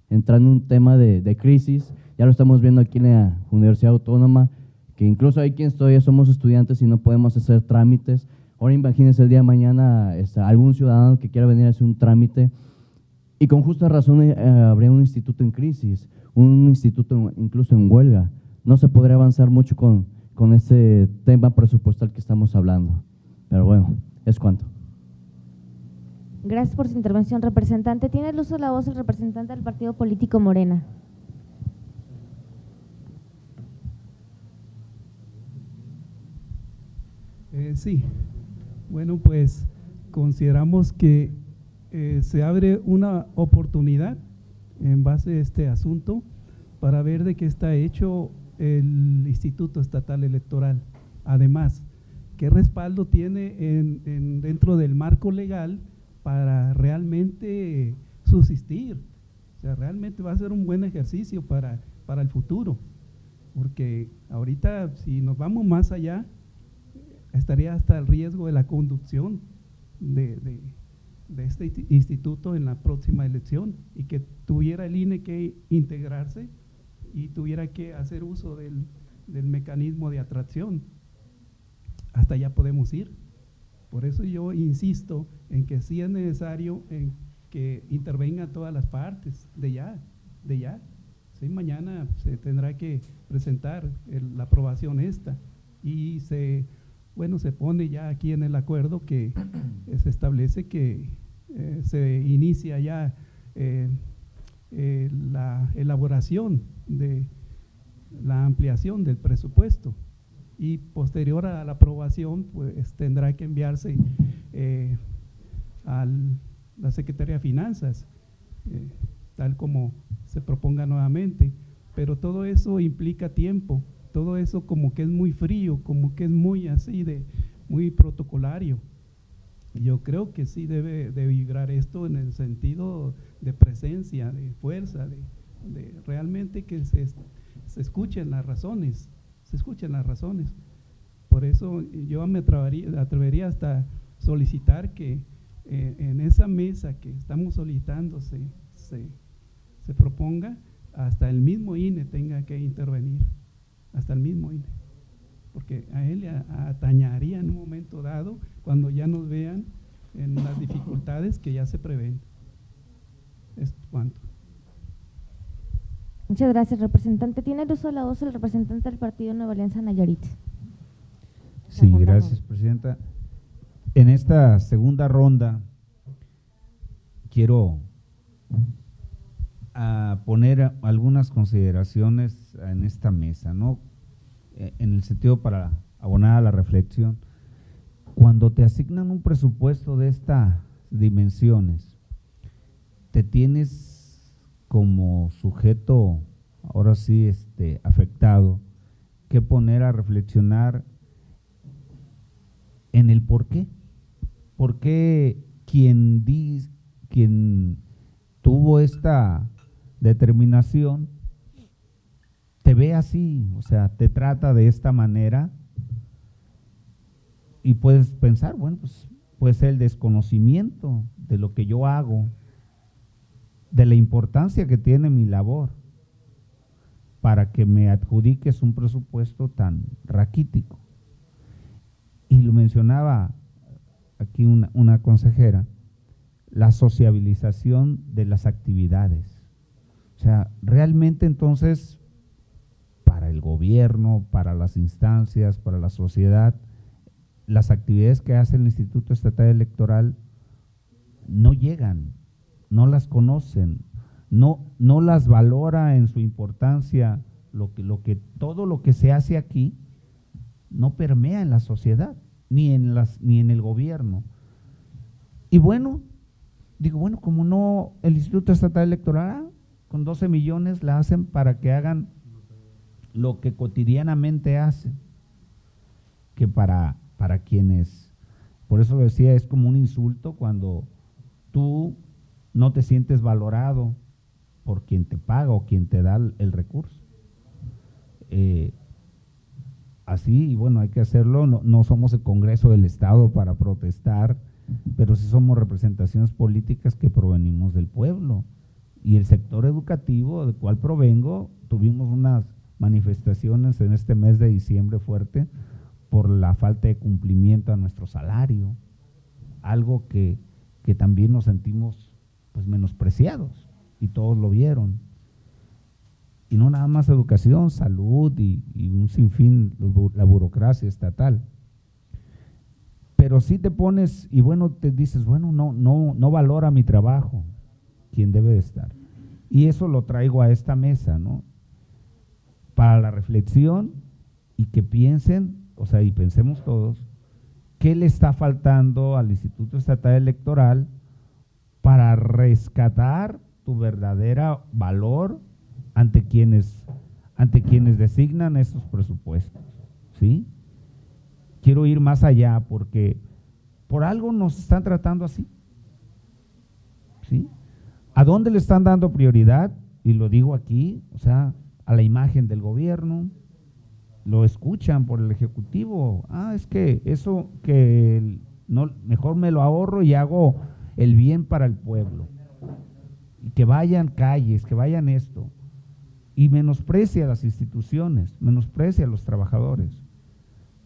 entrando un tema de crisis, ya lo estamos viendo aquí en la Universidad Autónoma, que incluso hay quienes todavía somos estudiantes y no podemos hacer trámites. Ahora imagínense el día de mañana algún ciudadano que quiera venir a hacer un trámite y con justa razón habría un instituto en crisis, un instituto incluso en huelga. No se podría avanzar mucho con ese tema presupuestal que estamos hablando. Pero bueno, es cuanto. Gracias por su intervención, representante. Tiene el uso de la voz el representante del partido político Morena. Sí, bueno, pues consideramos que se abre una oportunidad en base a este asunto para ver de qué está hecho el Instituto Estatal Electoral. Además, qué respaldo tiene dentro del marco legal para realmente subsistir. O sea, realmente va a ser un buen ejercicio para el futuro, porque ahorita si nos vamos más allá, estaría hasta el riesgo de la conducción de este instituto en la próxima elección, y que tuviera el INE que integrarse y tuviera que hacer uso del mecanismo de atracción. Hasta allá podemos ir. Por eso yo insisto en que sí es necesario en que intervengan todas las partes de ya. Sí, mañana se tendrá que presentar la aprobación esta, y se pone ya aquí en el acuerdo que se establece que se inicia ya la elaboración de la ampliación del presupuesto, y posterior a la aprobación pues tendrá que enviarse a la Secretaría de Finanzas, tal como se proponga nuevamente, pero todo eso implica tiempo, todo eso como que es muy frío, como que es muy así muy protocolario. Yo creo que sí debe de vibrar esto en el sentido de presencia, de fuerza, de realmente que se escuchen las razones, Por eso yo me atrevería hasta solicitar que en esa mesa que estamos solicitando se proponga hasta el mismo INE tenga que intervenir, hasta el mismo INE, porque a él le atañaría en un momento dado cuando ya nos vean en las dificultades que ya se prevén. Es cuanto. Muchas gracias, representante. Tiene el uso de la voz el representante del Partido Nueva Alianza Nayarit. Sí, gracias, presidenta. En esta segunda ronda quiero poner algunas consideraciones en esta mesa, ¿no? En el sentido para abonar a la reflexión. Cuando te asignan un presupuesto de estas dimensiones, te tienes como sujeto, ahora sí, afectado, que poner a reflexionar en el por qué. ¿Por qué quien tuvo esta determinación te ve así, o sea, te trata de esta manera? Y puedes pensar, bueno, pues puede ser el desconocimiento de lo que yo hago, de la importancia que tiene mi labor, para que me adjudiques un presupuesto tan raquítico. Y lo mencionaba aquí una consejera, la sociabilización de las actividades. O sea, realmente entonces, para el gobierno, para las instancias, para la sociedad, las actividades que hace el Instituto Estatal Electoral no llegan, no las conocen, no las valora en su importancia. Todo lo que se hace aquí no permea en la sociedad, ni en el gobierno. Y bueno, como no, el Instituto Estatal Electoral con 12 millones la hacen para que hagan lo que cotidianamente hacen, que para quienes, por eso lo decía, es como un insulto cuando tú no te sientes valorado por quien te paga o quien te da el recurso. Así, y bueno, hay que hacerlo, no somos el Congreso del Estado para protestar, pero sí somos representaciones políticas que provenimos del pueblo. Y el sector educativo del cual provengo, tuvimos unas manifestaciones en este mes de diciembre fuerte por la falta de cumplimiento a nuestro salario, algo que también nos sentimos pues menospreciados, y todos lo vieron. Y no nada más educación, salud y un sinfín, la burocracia estatal. Pero sí te pones, y bueno, te dices, bueno, no valora mi trabajo, quien debe de estar. Y eso lo traigo a esta mesa, ¿no? Para la reflexión, y que piensen, o sea, y pensemos todos, ¿qué le está faltando al Instituto Estatal Electoral para rescatar tu verdadero valor ante quienes designan estos presupuestos? ¿Sí? Quiero ir más allá, porque por algo nos están tratando así. ¿Sí? ¿A dónde le están dando prioridad? Y lo digo aquí, o sea, a la imagen del gobierno. Lo escuchan por el Ejecutivo. Es que eso que no, mejor me lo ahorro y hago el bien para el pueblo. Y que vayan calles, que vayan esto. Y menosprecia a las instituciones, menosprecia a los trabajadores.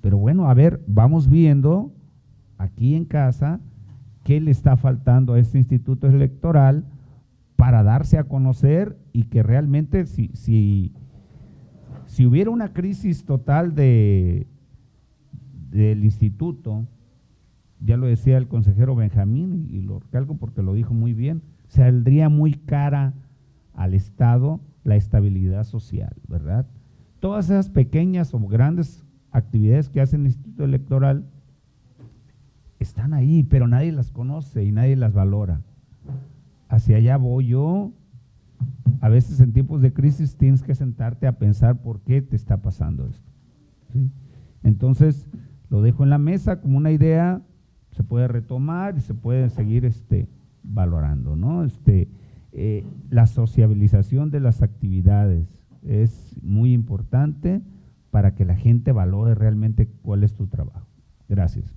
Pero bueno, a ver, vamos viendo aquí en casa qué le está faltando a este instituto electoral para darse a conocer y que realmente si hubiera una crisis total del instituto, ya lo decía el consejero Benjamín y lo recalco porque lo dijo muy bien, saldría muy cara al Estado la estabilidad social, ¿verdad? Todas esas pequeñas o grandes actividades que hace el Instituto Electoral están ahí, pero nadie las conoce y nadie las valora. Hacia allá voy yo. A veces en tiempos de crisis tienes que sentarte a pensar por qué te está pasando esto, ¿sí? Entonces, lo dejo en la mesa como una idea, se puede retomar y se puede seguir valorando, ¿no? La sociabilización de las actividades es muy importante para que la gente valore realmente cuál es tu trabajo. Gracias.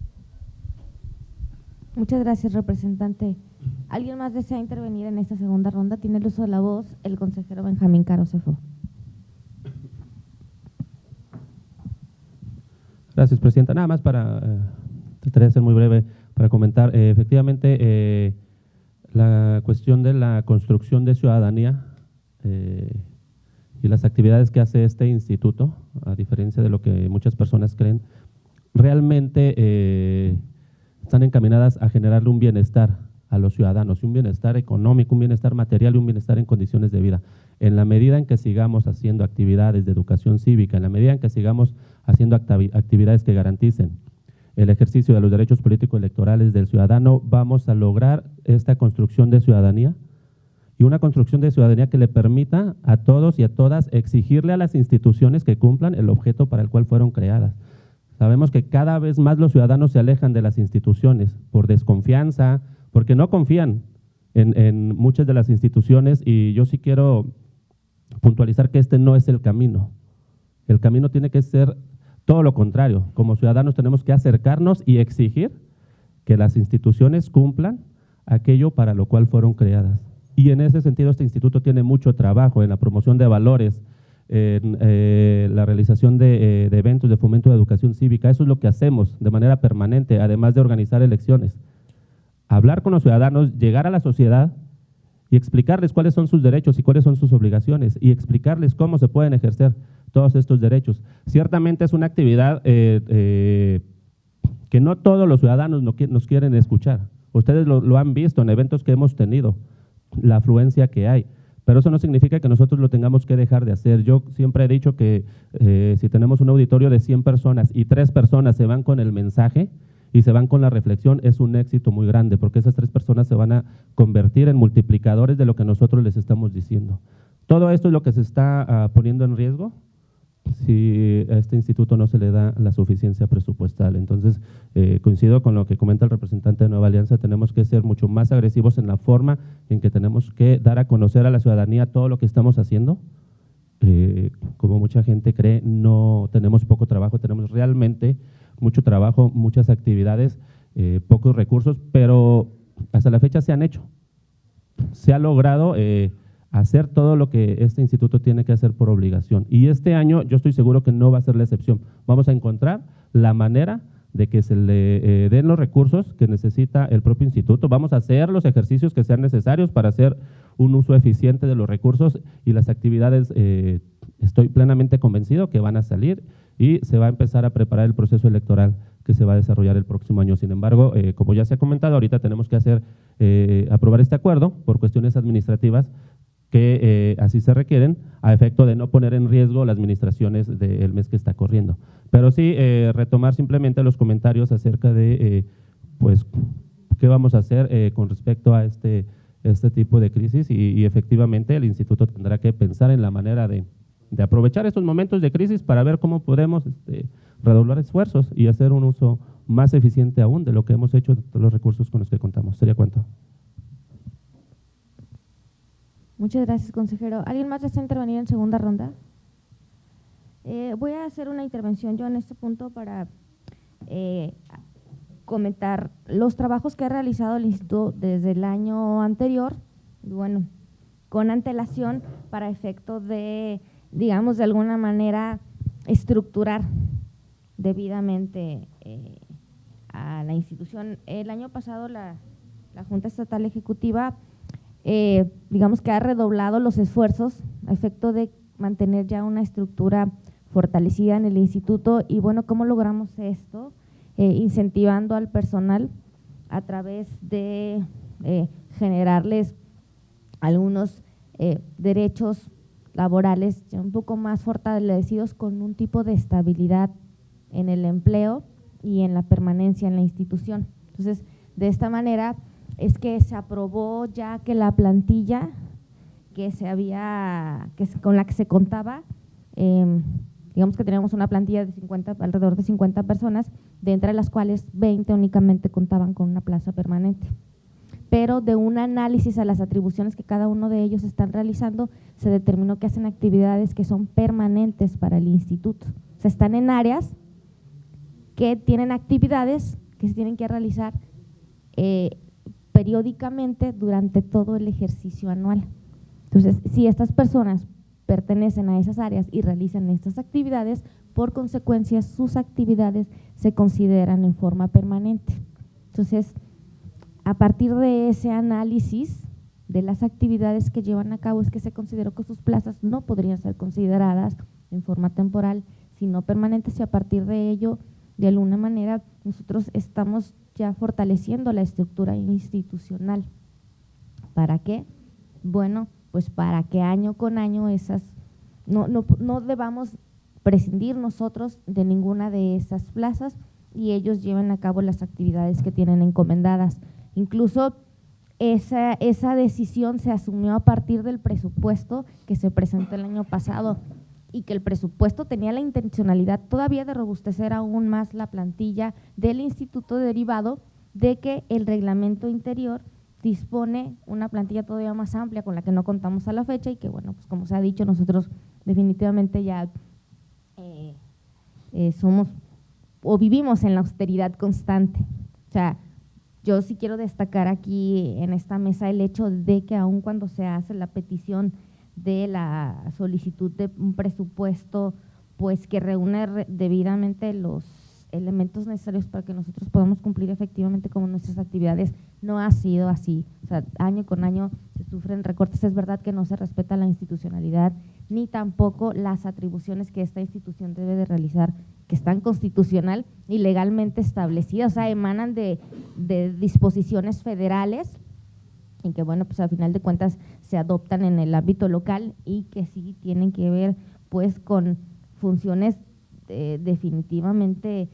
Muchas gracias, representante. ¿Alguien más desea intervenir en esta segunda ronda? Tiene el uso de la voz el consejero Benjamín Caro Cefo. Gracias, presidenta. Nada más trataré de ser muy breve para comentar. Efectivamente, la cuestión de la construcción de ciudadanía y las actividades que hace este instituto, a diferencia de lo que muchas personas creen, realmente están encaminadas a generarle un bienestar a los ciudadanos, un bienestar económico, un bienestar material y un bienestar en condiciones de vida. En la medida en que sigamos haciendo actividades de educación cívica, en la medida en que sigamos haciendo actividades que garanticen el ejercicio de los derechos políticos electorales del ciudadano, vamos a lograr esta construcción de ciudadanía y una construcción de ciudadanía que le permita a todos y a todas exigirle a las instituciones que cumplan el objeto para el cual fueron creadas. Sabemos que cada vez más los ciudadanos se alejan de las instituciones por desconfianza, porque no confían en muchas de las instituciones, y yo sí quiero puntualizar que este no es el camino. El camino tiene que ser todo lo contrario. Como ciudadanos tenemos que acercarnos y exigir que las instituciones cumplan aquello para lo cual fueron creadas. Y en ese sentido este instituto tiene mucho trabajo en la promoción de valores, en la realización de eventos de fomento de educación cívica. Eso es lo que hacemos de manera permanente, además de organizar elecciones. Hablar con los ciudadanos, llegar a la sociedad y explicarles cuáles son sus derechos y cuáles son sus obligaciones, y explicarles cómo se pueden ejercer todos estos derechos. Ciertamente es una actividad que no todos los ciudadanos nos quieren escuchar. Ustedes lo han visto en eventos que hemos tenido, la afluencia que hay. Pero eso no significa que nosotros lo tengamos que dejar de hacer. Yo siempre he dicho que si tenemos un auditorio de 100 personas y 3 personas se van con el mensaje y se van con la reflexión, es un éxito muy grande, porque esas 3 personas se van a convertir en multiplicadores de lo que nosotros les estamos diciendo. Todo esto es lo que se está poniendo en riesgo si a este instituto no se le da la suficiencia presupuestal. Entonces, coincido con lo que comenta el representante de Nueva Alianza, tenemos que ser mucho más agresivos en la forma en que tenemos que dar a conocer a la ciudadanía todo lo que estamos haciendo. Como mucha gente cree, no tenemos poco trabajo, tenemos realmente mucho trabajo, muchas actividades, pocos recursos, pero hasta la fecha se han hecho. Se ha logrado hacer todo lo que este instituto tiene que hacer por obligación. Y este año yo estoy seguro que no va a ser la excepción. Vamos a encontrar la manera de que se le den los recursos que necesita el propio instituto. Vamos a hacer los ejercicios que sean necesarios para hacer un uso eficiente de los recursos y las actividades. Estoy plenamente convencido que van a salir y se va a empezar a preparar el proceso electoral que se va a desarrollar el próximo año. Sin embargo, como ya se ha comentado, ahorita tenemos que aprobar este acuerdo por cuestiones administrativas que así se requieren, a efecto de no poner en riesgo las administraciones del mes que está corriendo. Pero sí, retomar simplemente los comentarios acerca de pues, qué vamos a hacer con respecto a este tipo de crisis, y efectivamente el instituto tendrá que pensar en la manera de aprovechar estos momentos de crisis para ver cómo podemos redoblar esfuerzos y hacer un uso más eficiente aún de lo que hemos hecho de todos los recursos con los que contamos. ¿Sería cuánto? Muchas gracias, consejero. ¿Alguien más desea intervenir en segunda ronda? Voy a hacer una intervención yo en este punto para comentar los trabajos que ha realizado el instituto desde el año anterior, bueno, con antelación para efecto de, digamos, de alguna manera estructurar debidamente a la institución. El año pasado la Junta Estatal Ejecutiva, digamos que ha redoblado los esfuerzos a efecto de mantener ya una estructura fortalecida en el instituto. Y bueno, ¿cómo logramos esto? Incentivando al personal a través de generarles algunos derechos laborales ya un poco más fortalecidos, con un tipo de estabilidad en el empleo y en la permanencia en la institución. Entonces, de esta manera es que se aprobó ya que la plantilla con la que se contaba, digamos que teníamos una plantilla de alrededor de 50 personas, de entre las cuales 20 únicamente contaban con una plaza permanente. Pero de un análisis a las atribuciones que cada uno de ellos están realizando, se determinó que hacen actividades que son permanentes para el instituto. O sea, están en áreas que tienen actividades que se tienen que realizar periódicamente durante todo el ejercicio anual. Entonces, si estas personas pertenecen a esas áreas y realizan estas actividades, por consecuencia sus actividades se consideran en forma permanente. Entonces, a partir de ese análisis de las actividades que llevan a cabo, es que se consideró que sus plazas no podrían ser consideradas en forma temporal, sino permanentes, y a partir de ello, de alguna manera, nosotros estamos ya fortaleciendo la estructura institucional. ¿Para qué? Bueno, pues para que año con año no debamos prescindir nosotros de ninguna de esas plazas y ellos lleven a cabo las actividades que tienen encomendadas. Incluso esa decisión se asumió a partir del presupuesto que se presentó el año pasado, y que el presupuesto tenía la intencionalidad todavía de robustecer aún más la plantilla del instituto, derivado de que el reglamento interior dispone una plantilla todavía más amplia con la que no contamos a la fecha, y que bueno, pues como se ha dicho, nosotros definitivamente ya somos o vivimos en la austeridad constante. O sea, yo sí quiero destacar aquí en esta mesa el hecho de que aun cuando se hace la petición de la solicitud de un presupuesto, pues que reúne debidamente los elementos necesarios para que nosotros podamos cumplir efectivamente con nuestras actividades, no ha sido así. O sea, año con año se sufren recortes. Es verdad que no se respeta la institucionalidad ni tampoco las atribuciones que esta institución debe de realizar, que están constitucional y legalmente establecidas, o sea, emanan de disposiciones federales, y que bueno, pues a final de cuentas se adoptan en el ámbito local y que sí tienen que ver pues con funciones definitivamente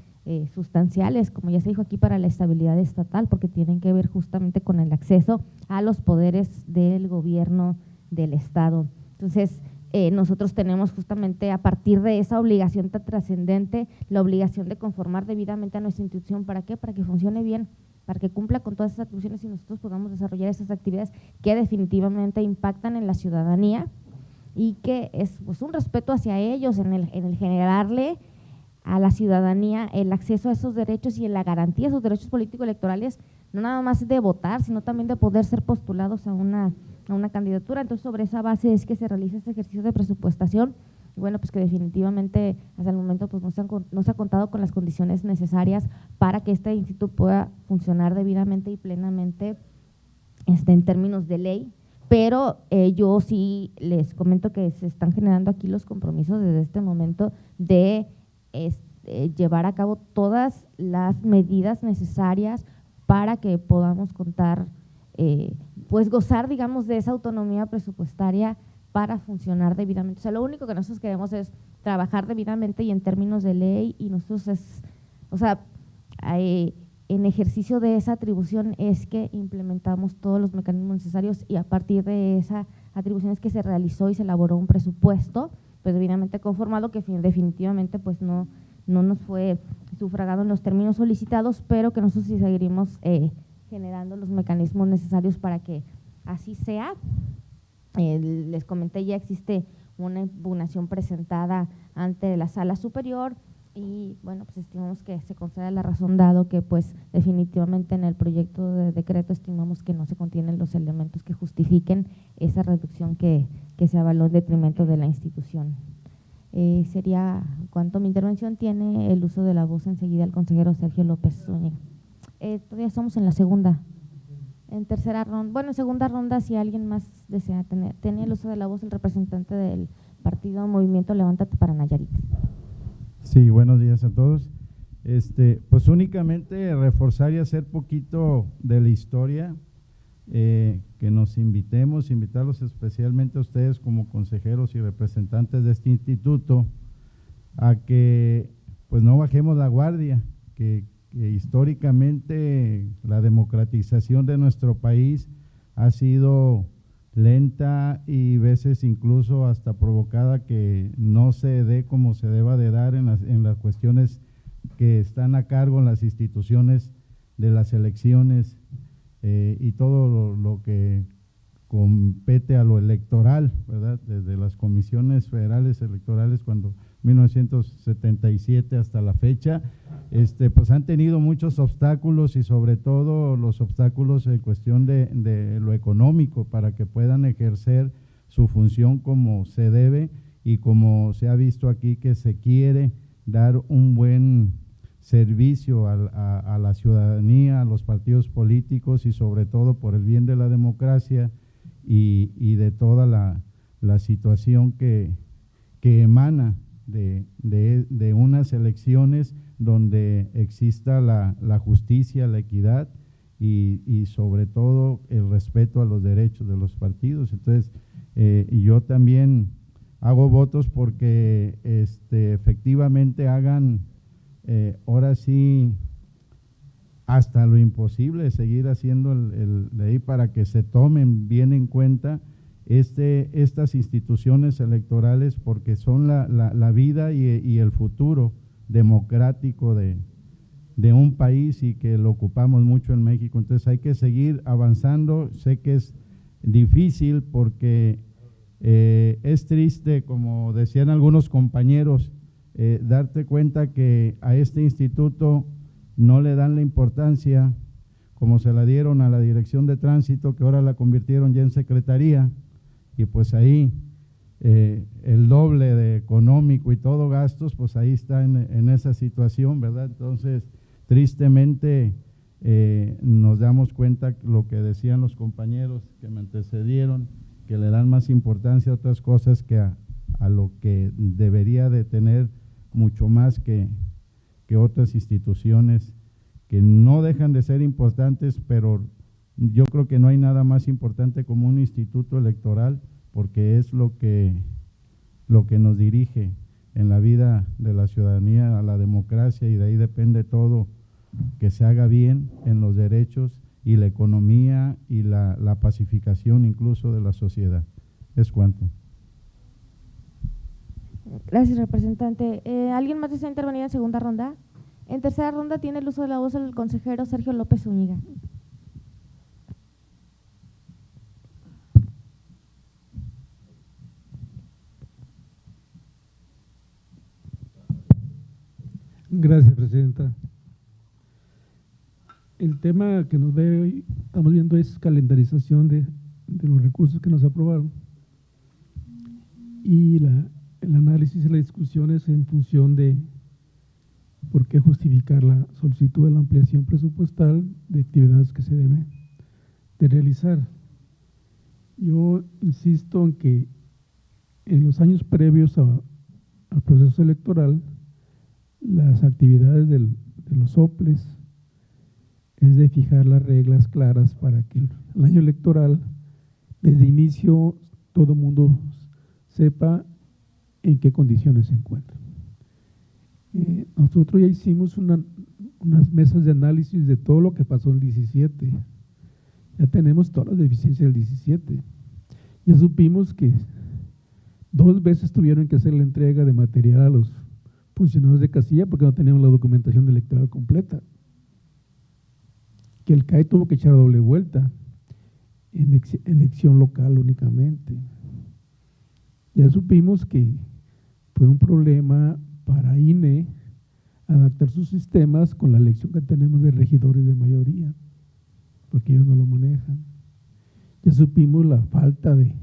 sustanciales, como ya se dijo aquí, para la estabilidad estatal, porque tienen que ver justamente con el acceso a los poderes del gobierno del Estado. Entonces, nosotros tenemos justamente a partir de esa obligación tan trascendente, la obligación de conformar debidamente a nuestra institución. ¿Para qué? Para que funcione bien, para que cumpla con todas esas atribuciones y nosotros podamos desarrollar esas actividades que definitivamente impactan en la ciudadanía, y que es pues un respeto hacia ellos en el generarle a la ciudadanía el acceso a esos derechos y en la garantía de esos derechos político-electorales, no nada más de votar, sino también de poder ser postulados a una candidatura. Entonces, sobre esa base es que se realiza este ejercicio de presupuestación. Y bueno, pues que definitivamente hasta el momento pues no se ha contado con las condiciones necesarias para que este instituto pueda funcionar debidamente y plenamente en términos de ley. Pero yo sí les comento que se están generando aquí los compromisos desde este momento de llevar a cabo todas las medidas necesarias para que podamos contar, pues gozar, digamos, de esa autonomía presupuestaria para funcionar debidamente. O sea, lo único que nosotros queremos es trabajar debidamente y en términos de ley, y nosotros en ejercicio de esa atribución es que implementamos todos los mecanismos necesarios, y a partir de esa atribución es que se realizó y se elaboró un presupuesto pues debidamente conformado, que definitivamente pues no nos fue sufragado en los términos solicitados, pero que nosotros sí seguiremos generando los mecanismos necesarios para que así sea. Les comenté, ya existe una impugnación presentada ante la Sala Superior, Y bueno, pues estimamos que se conceda la razón, dado que pues definitivamente en el proyecto de decreto estimamos que no se contienen los elementos que justifiquen esa reducción que se avaló en detrimento de la institución. Sería cuanto mi intervención. Tiene el uso de la voz enseguida el consejero Sergio López Zúñiga. Todavía estamos en la segunda. En tercera ronda, bueno, en segunda ronda, si alguien más desea tiene el uso de la voz el representante del partido Movimiento Levántate para Nayarit. Sí, buenos días a todos. Pues únicamente reforzar y hacer poquito de la historia, que nos invitarlos especialmente a ustedes como consejeros y representantes de este instituto, a que pues no bajemos la guardia, que históricamente la democratización de nuestro país ha sido lenta y veces incluso hasta provocada que no se dé como se deba de dar en las cuestiones que están a cargo en las instituciones de las elecciones y todo lo que compete a lo electoral, ¿verdad? Desde las comisiones federales electorales, cuando 1977 hasta la fecha, pues han tenido muchos obstáculos y sobre todo los obstáculos en cuestión de lo económico para que puedan ejercer su función como se debe y como se ha visto aquí que se quiere dar un buen servicio a la ciudadanía, a los partidos políticos y sobre todo por el bien de la democracia y de toda la situación que emana de unas elecciones donde exista la justicia, la equidad y sobre todo el respeto a los derechos de los partidos. Entonces, yo también hago votos porque efectivamente hagan ahora sí hasta lo imposible seguir haciendo el ley para que se tomen bien en cuenta estas instituciones electorales, porque son la vida y el futuro democrático de un país y que lo ocupamos mucho en México. Entonces hay que seguir avanzando. Sé que es difícil porque es triste, como decían algunos compañeros, darte cuenta que a este instituto no le dan la importancia como se la dieron a la Dirección de Tránsito, que ahora la convirtieron ya en Secretaría, y pues ahí el doble de económico y todo gastos, pues ahí está en esa situación, ¿verdad? Entonces, tristemente nos damos cuenta lo que decían los compañeros que me antecedieron, que le dan más importancia a otras cosas que a lo que debería de tener mucho más que otras instituciones que no dejan de ser importantes, pero yo creo que no hay nada más importante como un instituto electoral, porque es lo que nos dirige en la vida de la ciudadanía, a la democracia, y de ahí depende todo, que se haga bien en los derechos y la economía y la pacificación incluso de la sociedad. Es cuanto. Gracias, representante. ¿Alguien más desea intervenir en segunda ronda? En tercera ronda tiene el uso de la voz el consejero Sergio López Zúñiga. Gracias, presidenta. El tema que nos ve hoy, estamos viendo, es calendarización de los recursos que nos aprobaron y el análisis y las discusiones en función de por qué justificar la solicitud de la ampliación presupuestal de actividades que se debe de realizar. Yo insisto en que en los años previos al proceso electoral, las actividades de los soples es de fijar las reglas claras para que el año electoral, desde inicio, todo el mundo sepa en qué condiciones se encuentra. Nosotros ya hicimos unas mesas de análisis de todo lo que pasó en el 17. Ya tenemos todas las deficiencias del 17. Ya supimos que 2 veces tuvieron que hacer la entrega de material a los funcionarios de casilla porque no teníamos la documentación electoral completa. Que el CAE tuvo que echar doble vuelta en elección local únicamente. Ya supimos que fue un problema para INE adaptar sus sistemas con la elección que tenemos de regidores de mayoría, porque ellos no lo manejan. Ya supimos la falta de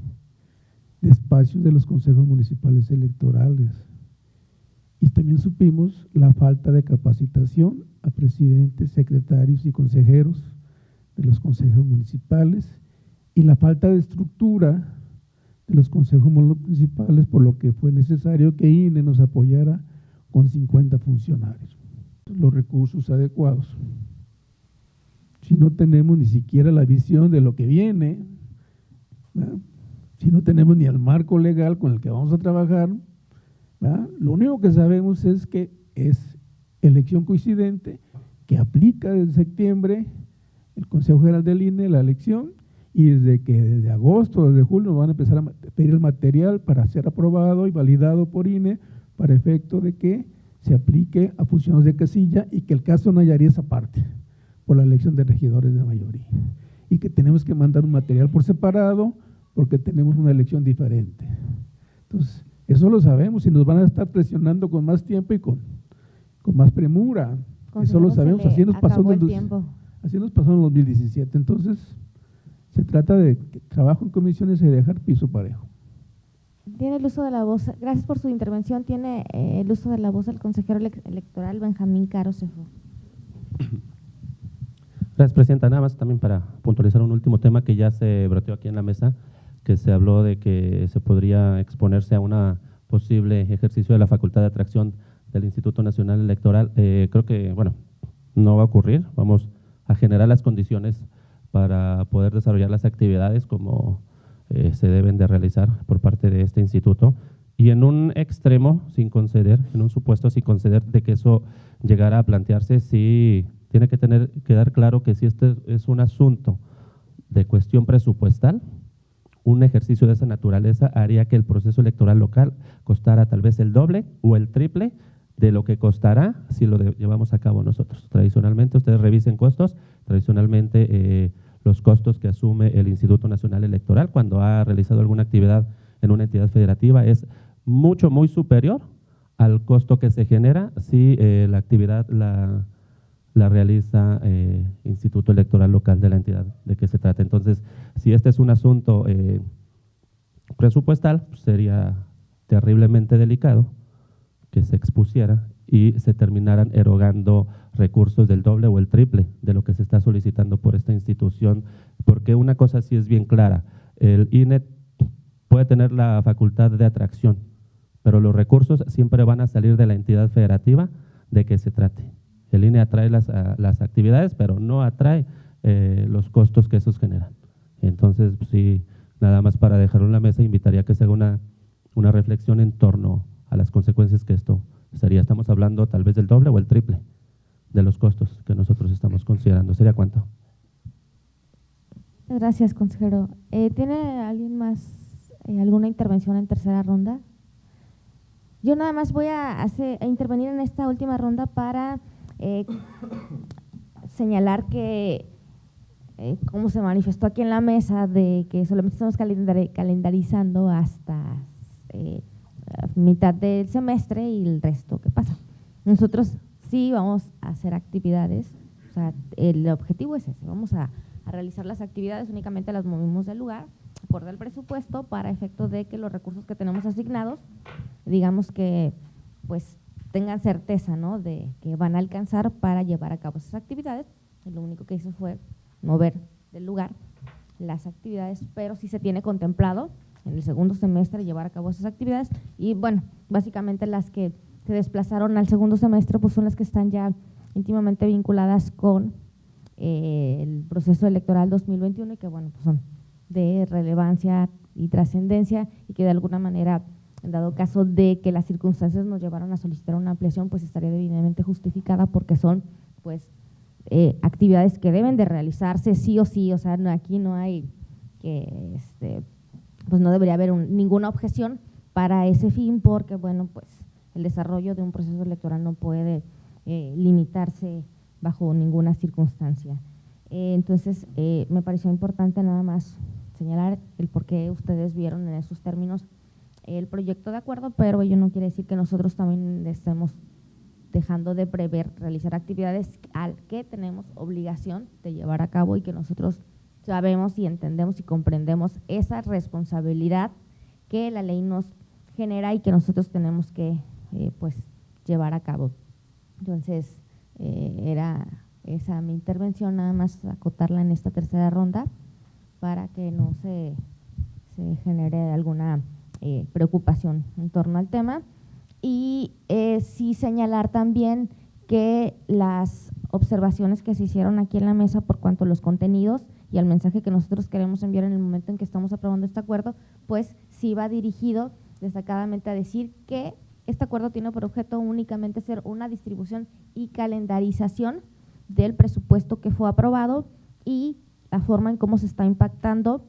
espacios de los consejos municipales electorales y también supimos la falta de capacitación a presidentes, secretarios y consejeros de los consejos municipales y la falta de estructura de los consejos municipales, por lo que fue necesario que INE nos apoyara con 50 funcionarios. Los recursos adecuados. Si no tenemos ni siquiera la visión de lo que viene, ¿verdad? Si no tenemos ni el marco legal con el que vamos a trabajar, ¿verdad? Lo único que sabemos es que es elección coincidente, que aplica desde septiembre el Consejo General del INE la elección, y desde agosto, desde julio, nos van a empezar a pedir el material para ser aprobado y validado por INE para efecto de que se aplique a funcionarios de casilla y que el caso Nayarit es aparte por la elección de regidores de mayoría y que tenemos que mandar un material por separado porque tenemos una elección diferente. Entonces, eso lo sabemos y nos van a estar presionando con más tiempo y con más premura. Eso lo sabemos, así nos pasó en el 2017. Entonces, se trata de que trabajo en comisiones y dejar piso parejo. Tiene el uso de la voz, gracias por su intervención, tiene el uso de la voz del consejero electoral Benjamín Caro Cefo. Gracias, Presidenta. Nada más también para puntualizar un último tema que ya se broteó aquí en la mesa, que se habló de que se podría exponerse a una posible ejercicio de la facultad de atracción del Instituto Nacional Electoral. Creo que, bueno, no va a ocurrir. Vamos a generar las condiciones para poder desarrollar las actividades como se deben de realizar por parte de este instituto. Y en un extremo, sin conceder, en un supuesto sin conceder de que eso llegara a plantearse, sí tiene que quedar claro que si este es un asunto de cuestión presupuestal, un ejercicio de esa naturaleza haría que el proceso electoral local costara tal vez el doble o el triple de lo que costará si lo llevamos a cabo nosotros. Tradicionalmente, ustedes revisen costos, tradicionalmente los costos que asume el Instituto Nacional Electoral cuando ha realizado alguna actividad en una entidad federativa es muy superior al costo que se genera si la actividad la realiza Instituto Electoral Local de la entidad de que se trata. Entonces, si este es un asunto presupuestal, pues sería terriblemente delicado que se expusiera y se terminaran erogando recursos del doble o el triple de lo que se está solicitando por esta institución, porque una cosa sí es bien clara, el INE puede tener la facultad de atracción, pero los recursos siempre van a salir de la entidad federativa de que se trate. El INE atrae las actividades, pero no atrae los costos que esos generan. Entonces, pues, sí, nada más para dejarlo en la mesa, invitaría a que se haga una reflexión en torno a las consecuencias que esto sería. Estamos hablando tal vez del doble o el triple de los costos que nosotros estamos considerando. ¿Sería cuánto? Gracias, consejero. ¿Tiene alguien más alguna intervención en tercera ronda? Yo nada más voy a intervenir en esta última ronda para señalar que, como se manifestó aquí en la mesa, de que solamente estamos calendarizando hasta mitad del semestre y el resto, ¿qué pasa? Nosotros sí vamos a hacer actividades, o sea, el objetivo es ese, vamos a realizar las actividades, únicamente las movimos del lugar, acorde al presupuesto, para efecto de que los recursos que tenemos asignados, digamos que pues tengan certeza, ¿no?, de que van a alcanzar para llevar a cabo esas actividades. Y lo único que hizo fue mover del lugar las actividades, pero sí se tiene contemplado en el segundo semestre llevar a cabo esas actividades. Y bueno, básicamente las que se desplazaron al segundo semestre pues son las que están ya íntimamente vinculadas con el proceso electoral 2021 y que bueno, pues son de relevancia y trascendencia y que de alguna manera, en dado caso de que las circunstancias nos llevaron a solicitar una ampliación, pues estaría debidamente justificada porque son pues actividades que deben de realizarse sí o sí, o sea, aquí no hay que, pues no debería haber ninguna objeción para ese fin porque, bueno, pues el desarrollo de un proceso electoral no puede limitarse bajo ninguna circunstancia. Entonces, me pareció importante nada más señalar el por qué ustedes vieron en esos términos el proyecto de acuerdo, pero ello no quiere decir que nosotros también estemos dejando de prever realizar actividades al que tenemos obligación de llevar a cabo y que nosotros sabemos y entendemos y comprendemos esa responsabilidad que la ley nos genera y que nosotros tenemos que pues llevar a cabo. Entonces, era esa mi intervención, nada más acotarla en esta tercera ronda para que no se genere alguna preocupación en torno al tema. Y sí señalar también que las observaciones que se hicieron aquí en la mesa por cuanto a los contenidos y al mensaje que nosotros queremos enviar en el momento en que estamos aprobando este acuerdo, pues sí va dirigido destacadamente a decir que este acuerdo tiene por objeto únicamente ser una distribución y calendarización del presupuesto que fue aprobado y la forma en cómo se está impactando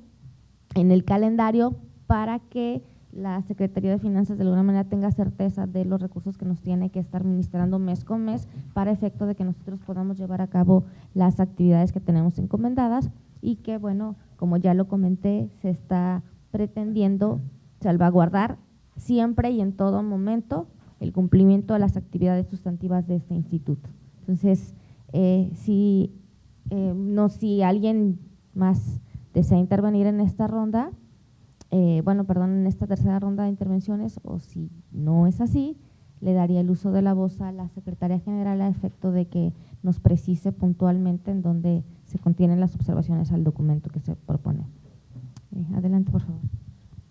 en el calendario para que la Secretaría de Finanzas de alguna manera tenga certeza de los recursos que nos tiene que estar ministrando mes con mes para efecto de que nosotros podamos llevar a cabo las actividades que tenemos encomendadas y que, bueno, como ya lo comenté, se está pretendiendo salvaguardar siempre y en todo momento el cumplimiento de las actividades sustantivas de este instituto. Entonces, si alguien más desea intervenir en esta ronda, en esta tercera ronda de intervenciones, o si no es así, le daría el uso de la voz a la Secretaría General a efecto de que nos precise puntualmente en dónde se contienen las observaciones al documento que se propone. Adelante, por favor.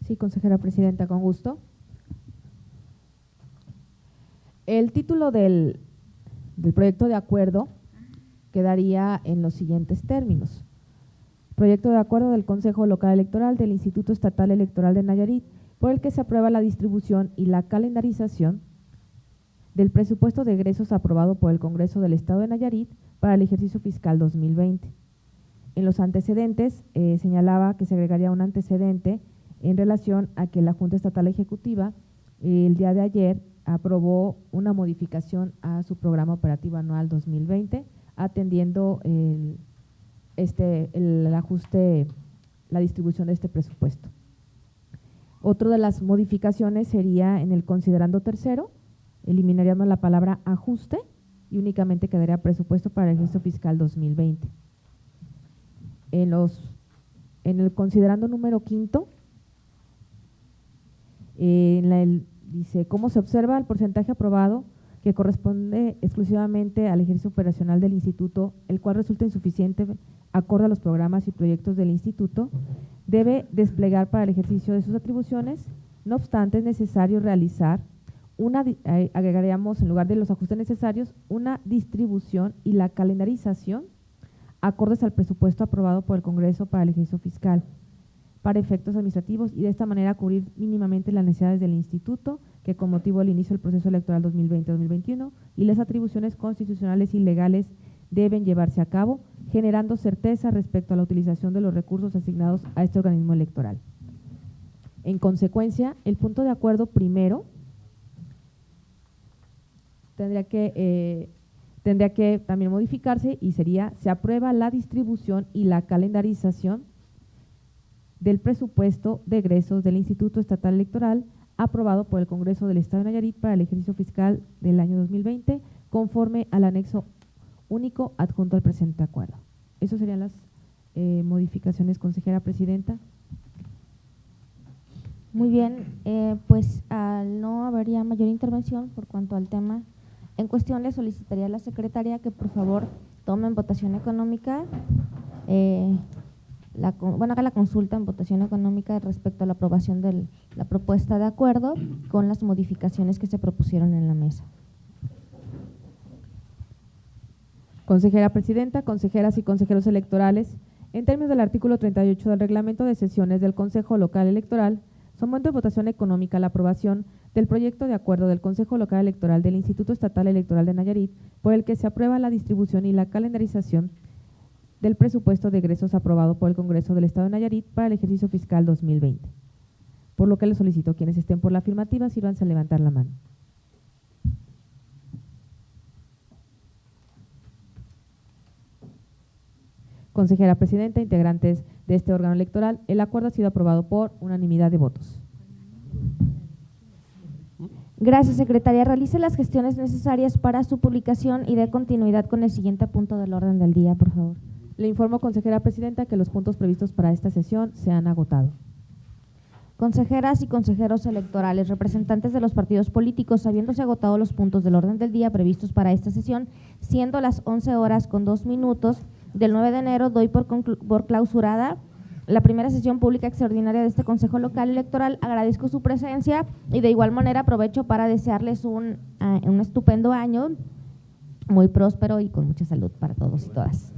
Sí, consejera presidenta, con gusto. El título del proyecto de acuerdo quedaría en los siguientes términos. Proyecto de acuerdo del Consejo Local Electoral del Instituto Estatal Electoral de Nayarit, por el que se aprueba la distribución y la calendarización del presupuesto de egresos aprobado por el Congreso del Estado de Nayarit para el ejercicio fiscal 2020. En los antecedentes señalaba que se agregaría un antecedente en relación a que la Junta Estatal Ejecutiva el día de ayer aprobó una modificación a su programa operativo anual 2020, atendiendo el ajuste, la distribución de este presupuesto. Otra de las modificaciones sería en el considerando tercero, eliminaríamos la palabra ajuste y únicamente quedaría presupuesto para el ejercicio fiscal 2020. En el considerando número quinto, dice, ¿cómo se observa el porcentaje aprobado que corresponde exclusivamente al ejercicio operacional del instituto, el cual resulta insuficiente acorde a los programas y proyectos del instituto, debe desplegar para el ejercicio de sus atribuciones? No obstante, es necesario realizar agregaríamos en lugar de los ajustes necesarios, una distribución y la calendarización acordes al presupuesto aprobado por el Congreso para el ejercicio fiscal, para efectos administrativos y de esta manera cubrir mínimamente las necesidades del instituto que con motivo del inicio del proceso electoral 2020-2021 y las atribuciones constitucionales y legales deben llevarse a cabo, generando certeza respecto a la utilización de los recursos asignados a este organismo electoral. En consecuencia, el punto de acuerdo primero tendría que también modificarse y sería: se aprueba la distribución y la calendarización del presupuesto de egresos del Instituto Estatal Electoral aprobado por el Congreso del Estado de Nayarit para el ejercicio fiscal del año 2020, conforme al anexo único adjunto al presente acuerdo. Esas serían las modificaciones, consejera presidenta. Muy bien, pues al no habría mayor intervención por cuanto al tema en cuestión, le solicitaría a la secretaria que por favor tome en votación económica, haga la consulta en votación económica respecto a la aprobación de la propuesta de acuerdo con las modificaciones que se propusieron en la mesa. Consejera presidenta, consejeras y consejeros electorales, en términos del artículo 38 del reglamento de sesiones del Consejo Local Electoral, someto a votación económica la aprobación del proyecto de acuerdo del Consejo Local Electoral del Instituto Estatal Electoral de Nayarit, por el que se aprueba la distribución y la calendarización del presupuesto de egresos aprobado por el Congreso del Estado de Nayarit para el ejercicio fiscal 2020. Por lo que les solicito, quienes estén por la afirmativa, sírvanse a levantar la mano. Consejera presidenta, integrantes de este órgano electoral, el acuerdo ha sido aprobado por unanimidad de votos. Gracias, secretaria. Realice las gestiones necesarias para su publicación y dé continuidad con el siguiente punto del orden del día, por favor. Le informo, consejera presidenta, que los puntos previstos para esta sesión se han agotado. Consejeras y consejeros electorales, representantes de los partidos políticos, habiéndose agotado los puntos del orden del día previstos para esta sesión, siendo las 11:02 del 9 de enero, doy por clausurada la primera sesión pública extraordinaria de este Consejo Local Electoral. Agradezco su presencia y de igual manera aprovecho para desearles un estupendo año, muy próspero y con mucha salud para todos y todas.